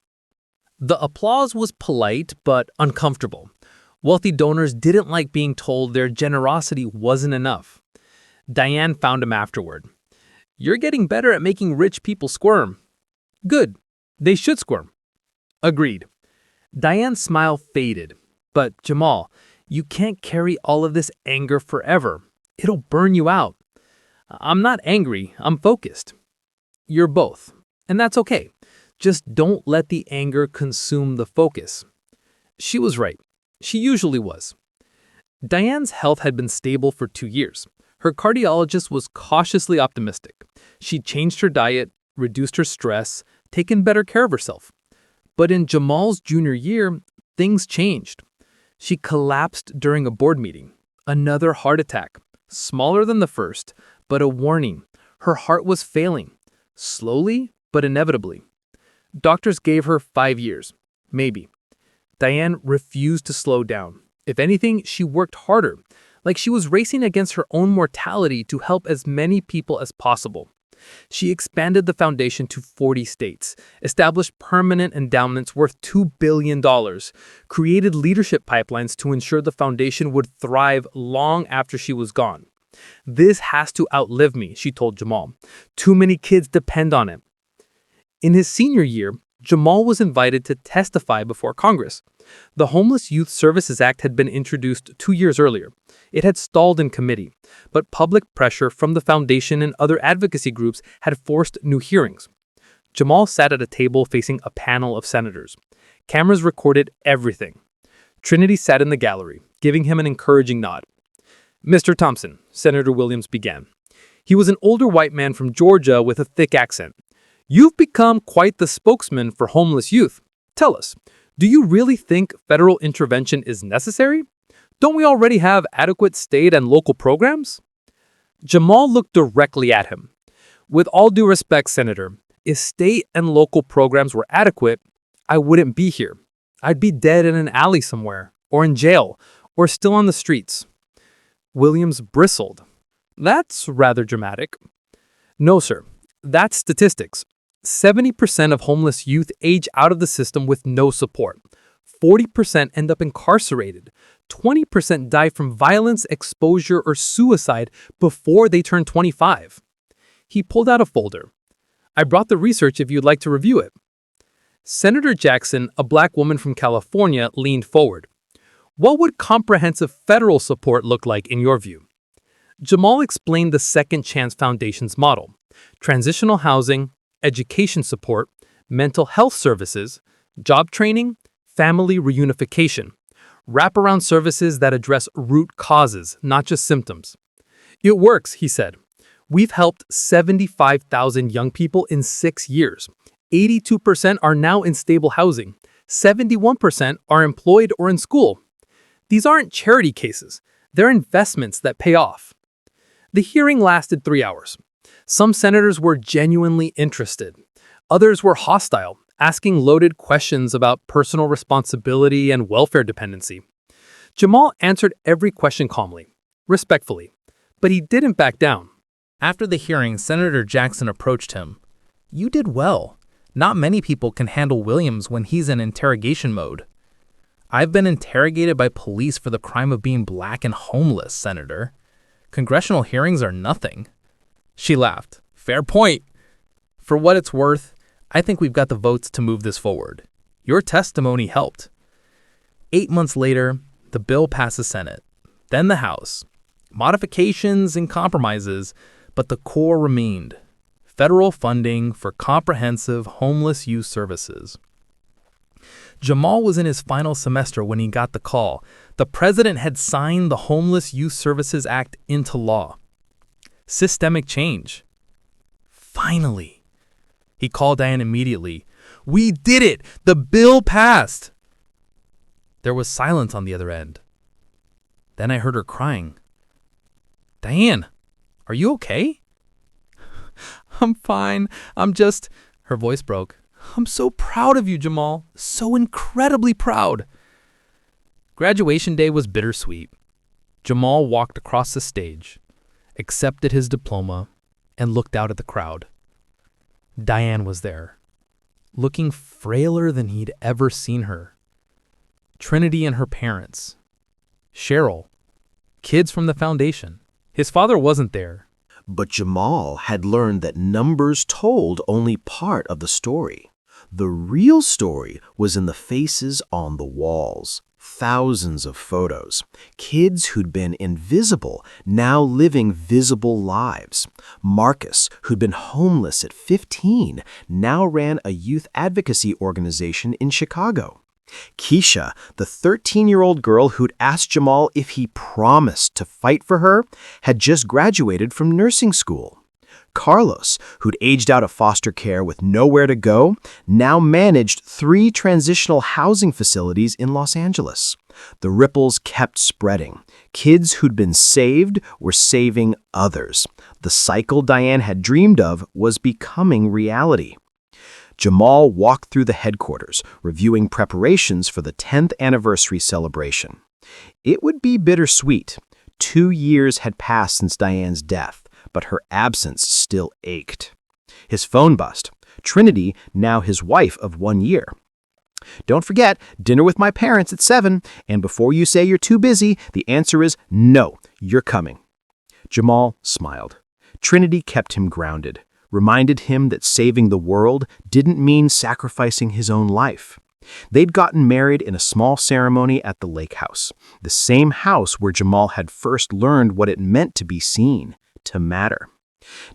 [SPEAKER 4] The applause was polite but uncomfortable. Wealthy donors didn't like being told their generosity wasn't enough. Diane found him afterward. "You're getting better at making rich people squirm." "Good. They should squirm." Agreed. Diane's smile faded. "But Jamal, you can't carry all of this anger forever. It'll burn you out." "I'm not angry. I'm focused." "You're both. And that's okay. Just don't let the anger consume the focus." She was right. She usually was. Diane's health had been stable for 2 years. Her cardiologist was cautiously optimistic. She changed her diet, reduced her stress, taken better care of herself. But in Jamal's junior year, things changed. She collapsed during a board meeting. Another heart attack, smaller than the first, but a warning. Her heart was failing, slowly but inevitably. Doctors gave her 5 years, maybe. Diane refused to slow down. If anything, she worked harder, like she was racing against her own mortality to help as many people as possible. She expanded the foundation to 40 states, established permanent endowments worth $2 billion, created leadership pipelines to ensure the foundation would thrive long after she was gone. "This has to outlive me," she told Jamal. "Too many kids depend on it." In his senior year, Jamal was invited to testify before Congress. The Homeless Youth Services Act had been introduced 2 years earlier. It had stalled in committee, but public pressure from the foundation and other advocacy groups had forced new hearings. Jamal sat at a table facing a panel of senators. Cameras recorded everything. Trinity sat in the gallery, giving him an encouraging nod. "Mr. Thompson," Senator Williams began. He was an older white man from Georgia with a thick accent. "You've become quite the spokesman for homeless youth. Tell us, do you really think federal intervention is necessary? Don't we already have adequate state and local programs?" Jamal looked directly at him. "With all due respect, Senator, if state and local programs were adequate, I wouldn't be here. I'd be dead in an alley somewhere, or in jail, or still on the streets." Williams bristled. "That's rather dramatic." "No, sir. That's statistics. 70% of homeless youth age out of the system with no support. 40% end up incarcerated. 20% die from violence, exposure, or suicide before they turn 25. He pulled out a folder. "I brought the research if you'd like to review it." Senator Jackson, a black woman from California, leaned forward. "What would comprehensive federal support look like in your view?" Jamal explained the Second Chance Foundation's model: transitional housing, education support, mental health services, job training, family reunification, wraparound services that address root causes, not just symptoms. "It works," he said. "We've helped 75,000 young people in 6 years. 82% are now in stable housing. 71% are employed or in school. These aren't charity cases. They're investments that pay off." The hearing lasted 3 hours. Some senators were genuinely interested. Others were hostile, asking loaded questions about personal responsibility and welfare dependency. Jamal answered every question calmly, respectfully, but he didn't back down.
[SPEAKER 7] After the hearing, Senator Jackson approached him. "You did well. Not many people can handle Williams when he's in interrogation mode." "I've been interrogated by police for the crime of being black and homeless, Senator. Congressional hearings are nothing." She laughed. "Fair point. For what it's worth, I think we've got the votes to move this forward. Your testimony helped." 8 months later, the bill passed the Senate, then the House. Modifications and compromises, but the core remained: federal funding for comprehensive homeless youth services. Jamal was in his final semester when he got the call. The president had signed the Homeless Youth Services Act into law. Systemic change. Finally. He called Diane immediately. "We did it! The bill passed!" There was silence on the other end. Then I heard her crying. "Diane, are you okay?" "I'm fine. Her voice broke. "I'm so proud of you, Jamal. So incredibly proud." Graduation day was bittersweet. Jamal walked across the stage, accepted his diploma, and looked out at the crowd. Diane was there, looking frailer than he'd ever seen her. Trinity and her parents. Cheryl. Kids from the foundation. His father wasn't there.
[SPEAKER 8] But Jamal had learned that numbers told only part of the story. The real story was in the faces on the walls. Thousands of photos. Kids who'd been invisible, now living visible lives. Marcus, who'd been homeless at 15, now ran a youth advocacy organization in Chicago. Keisha, the 13-year-old girl who'd asked Jamal if he promised to fight for her, had just graduated from nursing school. Carlos, who'd aged out of foster care with nowhere to go, now managed 3 transitional housing facilities in Los Angeles. The ripples kept spreading. Kids who'd been saved were saving others. The cycle Diane had dreamed of was becoming reality. Jamal walked through the headquarters, reviewing preparations for the 10th anniversary celebration. It would be bittersweet. 2 years had passed since Diane's death, but her absence still ached. His phone buzzed. Trinity, now his wife of 1 year. "Don't forget, dinner with my parents at 7, and before you say you're too busy, the answer is no, you're coming." Jamal smiled. Trinity kept him grounded, reminded him that saving the world didn't mean sacrificing his own life. They'd gotten married in a small ceremony at the lake house, the same house where Jamal had first learned what it meant to be seen, to matter.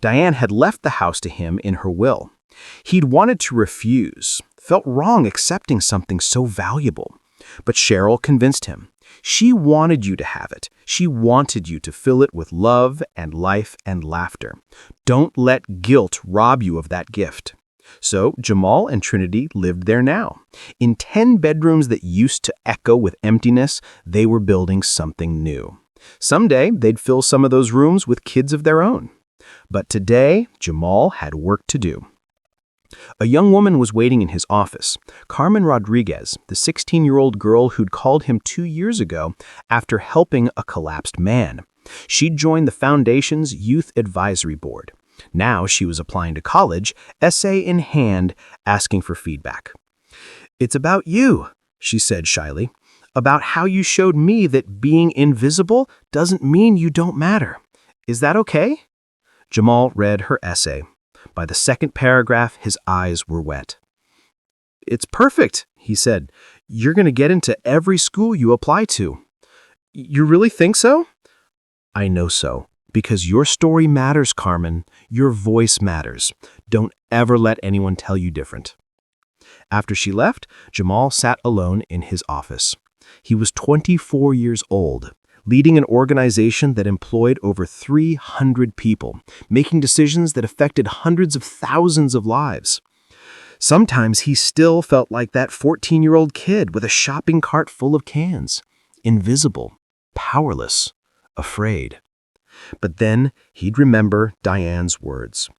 [SPEAKER 8] Diane had left the house to him in her will. He'd wanted to refuse, felt wrong accepting something so valuable. But Cheryl convinced him. She wanted you to have it. She wanted you to fill it with love and life and laughter. Don't let guilt rob you of that gift. So Jamal and Trinity lived there now. In 10 bedrooms that used to echo with emptiness, they were building something new. Someday, they'd fill some of those rooms with kids of their own. But today, Jamal had work to do. A young woman was waiting in his office, Carmen Rodriguez, the 16-year-old girl who'd called him 2 years ago after helping a collapsed man. She'd joined the Foundation's Youth Advisory Board. Now she was applying to college, essay in hand, asking for feedback. "It's about you," she said shyly, "about how you showed me that being invisible doesn't mean you don't matter. Is that okay?" Jamal read her essay. By the second paragraph, his eyes were wet. "It's perfect," he said. "You're going to get into every school you apply to." "You really think so?" "I know so. Because your story matters, Carmen. Your voice matters. Don't ever let anyone tell you different." After she left, Jamal sat alone in his office. He was 24 years old, leading an organization that employed over 300 people, making decisions that affected hundreds of thousands of lives. Sometimes he still felt like that 14-year-old kid with a shopping cart full of cans, invisible, powerless, afraid. But then he'd remember Diane's words.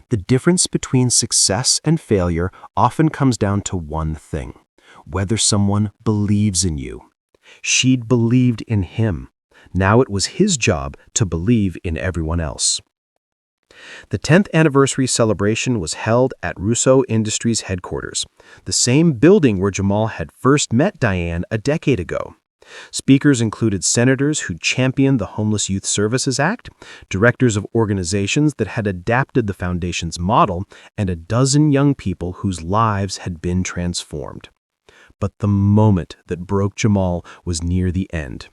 [SPEAKER 8] The difference between success and failure often comes down to one thing: whether someone believes in you. She'd believed in him. Now it was his job to believe in everyone else. The 10th anniversary celebration was held at Russo Industries headquarters, the same building where Jamal had first met Diane a decade ago. Speakers included senators who championed the Homeless Youth Services Act, directors of organizations that had adapted the Foundation's model, and a dozen young people whose lives had been transformed. But the moment that broke Jamal was near the end.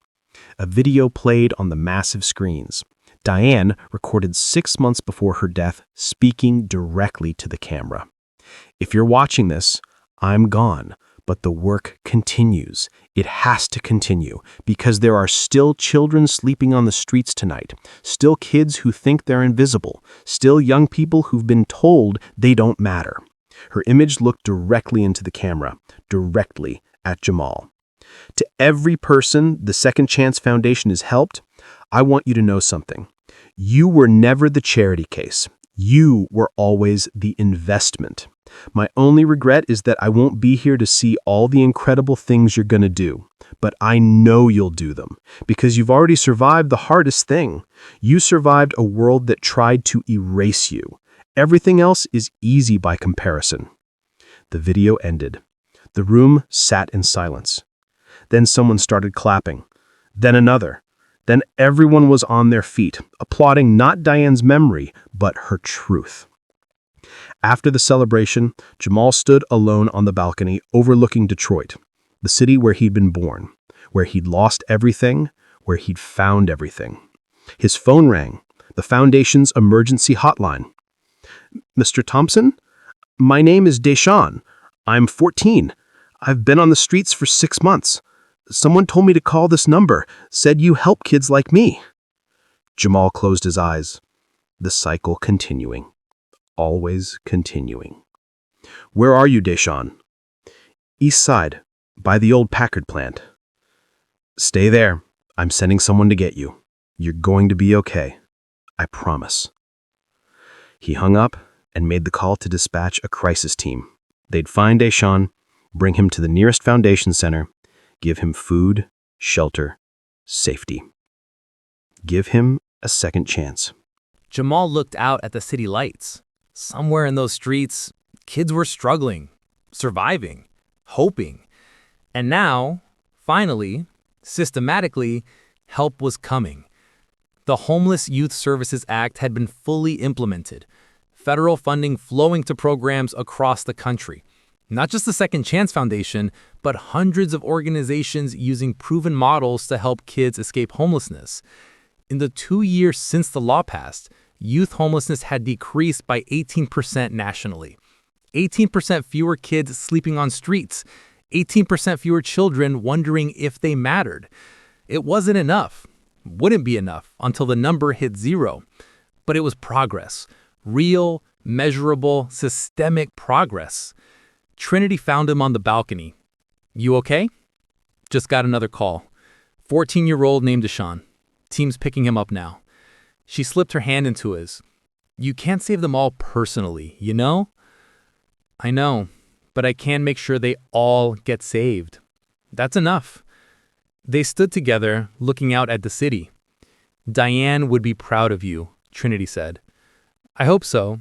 [SPEAKER 8] A video played on the massive screens. Diane, recorded 6 months before her death, speaking directly to the camera. "If you're watching this, I'm gone. But the work continues. It has to continue because there are still children sleeping on the streets tonight, still kids who think they're invisible, still young people who've been told they don't matter." Her image looked directly into the camera, directly at Jamal. To every person the Second Chance Foundation has helped, I want you to know something. You were never the charity case. You were always the investment. My only regret is that I won't be here to see all the incredible things you're going to do. But I know you'll do them, because you've already survived the hardest thing. You survived a world that tried to erase you. Everything else is easy by comparison. The video ended. The room sat in silence. Then someone started clapping. Then another. Then everyone was on their feet, applauding not Diane's memory, but her truth. After the celebration, Jamal stood alone on the balcony overlooking Detroit, the city where he'd been born, where he'd lost everything, where he'd found everything. His phone rang, the Foundation's emergency hotline. "Mr. Thompson? My name is Deshawn. I'm 14. I've been on the streets for 6 months. Someone told me to call this number, said you help kids like me." Jamal closed his eyes. The cycle continuing. Always continuing. Where are you, Deshawn? East side, by the old Packard plant. Stay there. I'm sending someone to get you. You're going to be okay. I promise. He hung up and made the call to dispatch a crisis team. They'd find Deshawn, bring him to the nearest foundation center, give him food, shelter, safety. Give him a second chance.
[SPEAKER 4] Jamal looked out at the city lights. Somewhere in those streets, kids were struggling, surviving, hoping. And now, finally, systematically, help was coming. The Homeless Youth Services Act had been fully implemented, federal funding flowing to programs across the country. Not just the Second Chance Foundation, but hundreds of organizations using proven models to help kids escape homelessness. In the 2 years since the law passed, youth homelessness had decreased by 18% nationally. 18% fewer kids sleeping on streets, 18% fewer children wondering if they mattered. It wasn't enough. Wouldn't be enough until the number hit 0. But it was progress. Real, measurable, systemic progress. Trinity found him on the balcony. You okay? Just got another call. 14-year-old named Deshawn. Team's picking him up now. She slipped her hand into his. You can't save them all personally, you know? I know, but I can make sure they all get saved. That's enough. They stood together, looking out at the city. Diane would be proud of you, Trinity said. I hope so.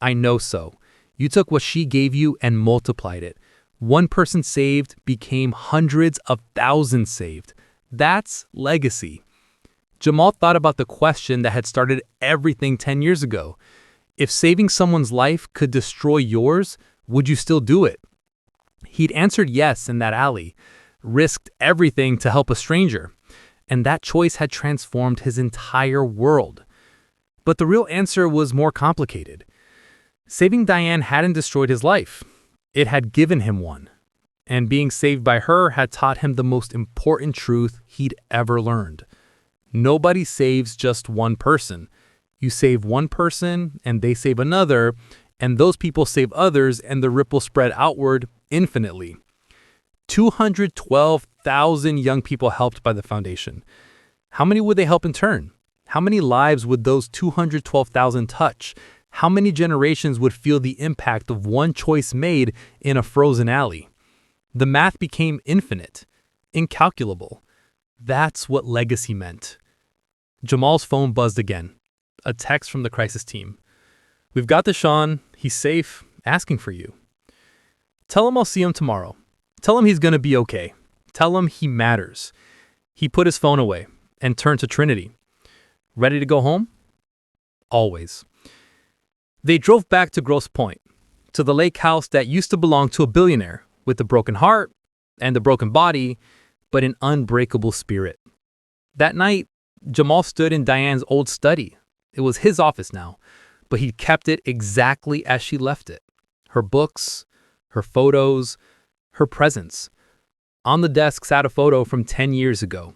[SPEAKER 4] I know so. You took what she gave you and multiplied it. One person saved became hundreds of thousands saved. That's legacy. Jamal thought about the question that had started everything 10 years ago. If saving someone's life could destroy yours, would you still do it? He'd answered yes in that alley, risked everything to help a stranger, and that choice had transformed his entire world. But the real answer was more complicated. Saving Diane hadn't destroyed his life. It had given him one. And being saved by her had taught him the most important truth he'd ever learned. Nobody saves just one person. You save one person, and they save another, and those people save others, and the ripple spread outward infinitely. 212,000 young people helped by the foundation. How many would they help in turn? How many lives would those 212,000 touch? How many generations would feel the impact of one choice made in a frozen alley? The math became infinite, incalculable. That's what legacy meant. Jamal's phone buzzed again. A text from the crisis team. We've got Deshawn. He's safe. Asking for you. Tell him I'll see him tomorrow. Tell him he's going to be okay. Tell him he matters. He put his phone away and turned to Trinity. Ready to go home? Always. They drove back to Grosse Pointe, to the lake house that used to belong to a billionaire with a broken heart and a broken body, but an unbreakable spirit. That night, Jamal stood in Diane's old study. It was his office now, but he'd kept it exactly as she left it. Her books, her photos, her presence. On the desk sat a photo from 10 years ago.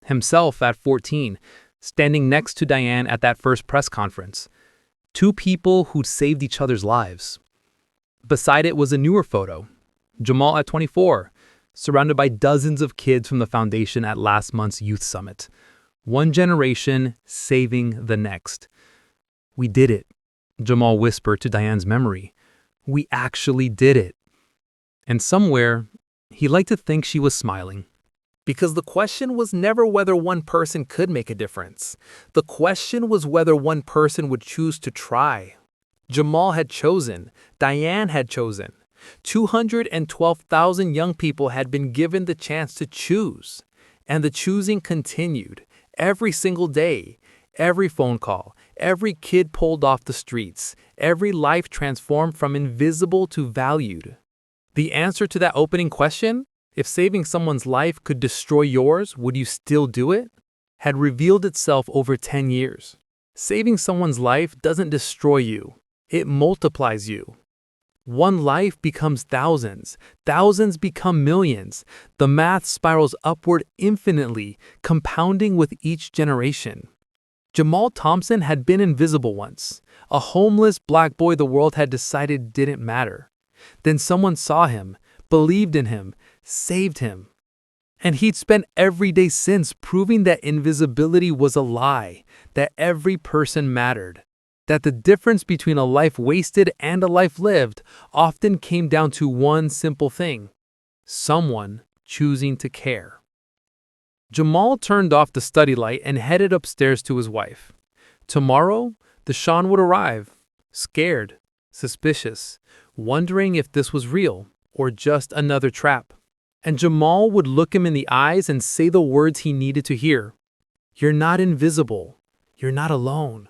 [SPEAKER 4] Himself at 14, standing next to Diane at that first press conference. Two people who'd saved each other's lives. Beside it was a newer photo. Jamal at 24, surrounded by dozens of kids from the foundation at last month's youth summit. One generation saving the next. We did it, Jamal whispered to Diane's memory. We actually did it. And somewhere, he liked to think she was smiling. Because the question was never whether one person could make a difference. The question was whether one person would choose to try. Jamal had chosen. Diane had chosen. 212,000 young people had been given the chance to choose. And the choosing continued. Every single day, every phone call, every kid pulled off the streets, every life transformed from invisible to valued. The answer to that opening question, if saving someone's life could destroy yours, would you still do it? Had revealed itself over 10 years. Saving someone's life doesn't destroy you. It multiplies you. One life becomes thousands. Thousands become millions. The math spirals upward infinitely, compounding with each generation. Jamal Thompson had been invisible once, a homeless black boy the world had decided didn't matter. Then someone saw him, believed in him, saved him. And he'd spent every day since proving that invisibility was a lie, that every person mattered, that the difference between a life wasted and a life lived often came down to one simple thing: someone choosing to care. Jamal turned off the study light and headed upstairs to his wife. Tomorrow, Deshaun would arrive, scared, suspicious, wondering if this was real or just another trap. And Jamal would look him in the eyes and say the words he needed to hear. You're not invisible. You're not alone.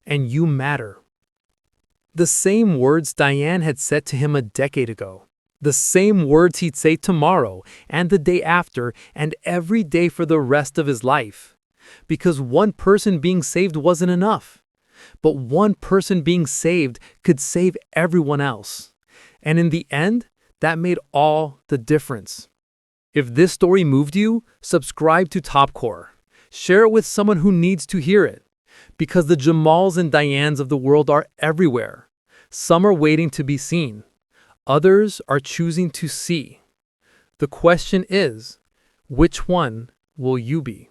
[SPEAKER 4] And you matter. The same words Diane had said to him a decade ago. The same words he'd say tomorrow and the day after and every day for the rest of his life. Because one person being saved wasn't enough. But one person being saved could save everyone else. And in the end, that made all the difference. If this story moved you, subscribe to Topcore. Share it with someone who needs to hear it. Because the Jamals and Dianes of the world are everywhere. Some are waiting to be seen. Others are choosing to see. The question is, which one will you be?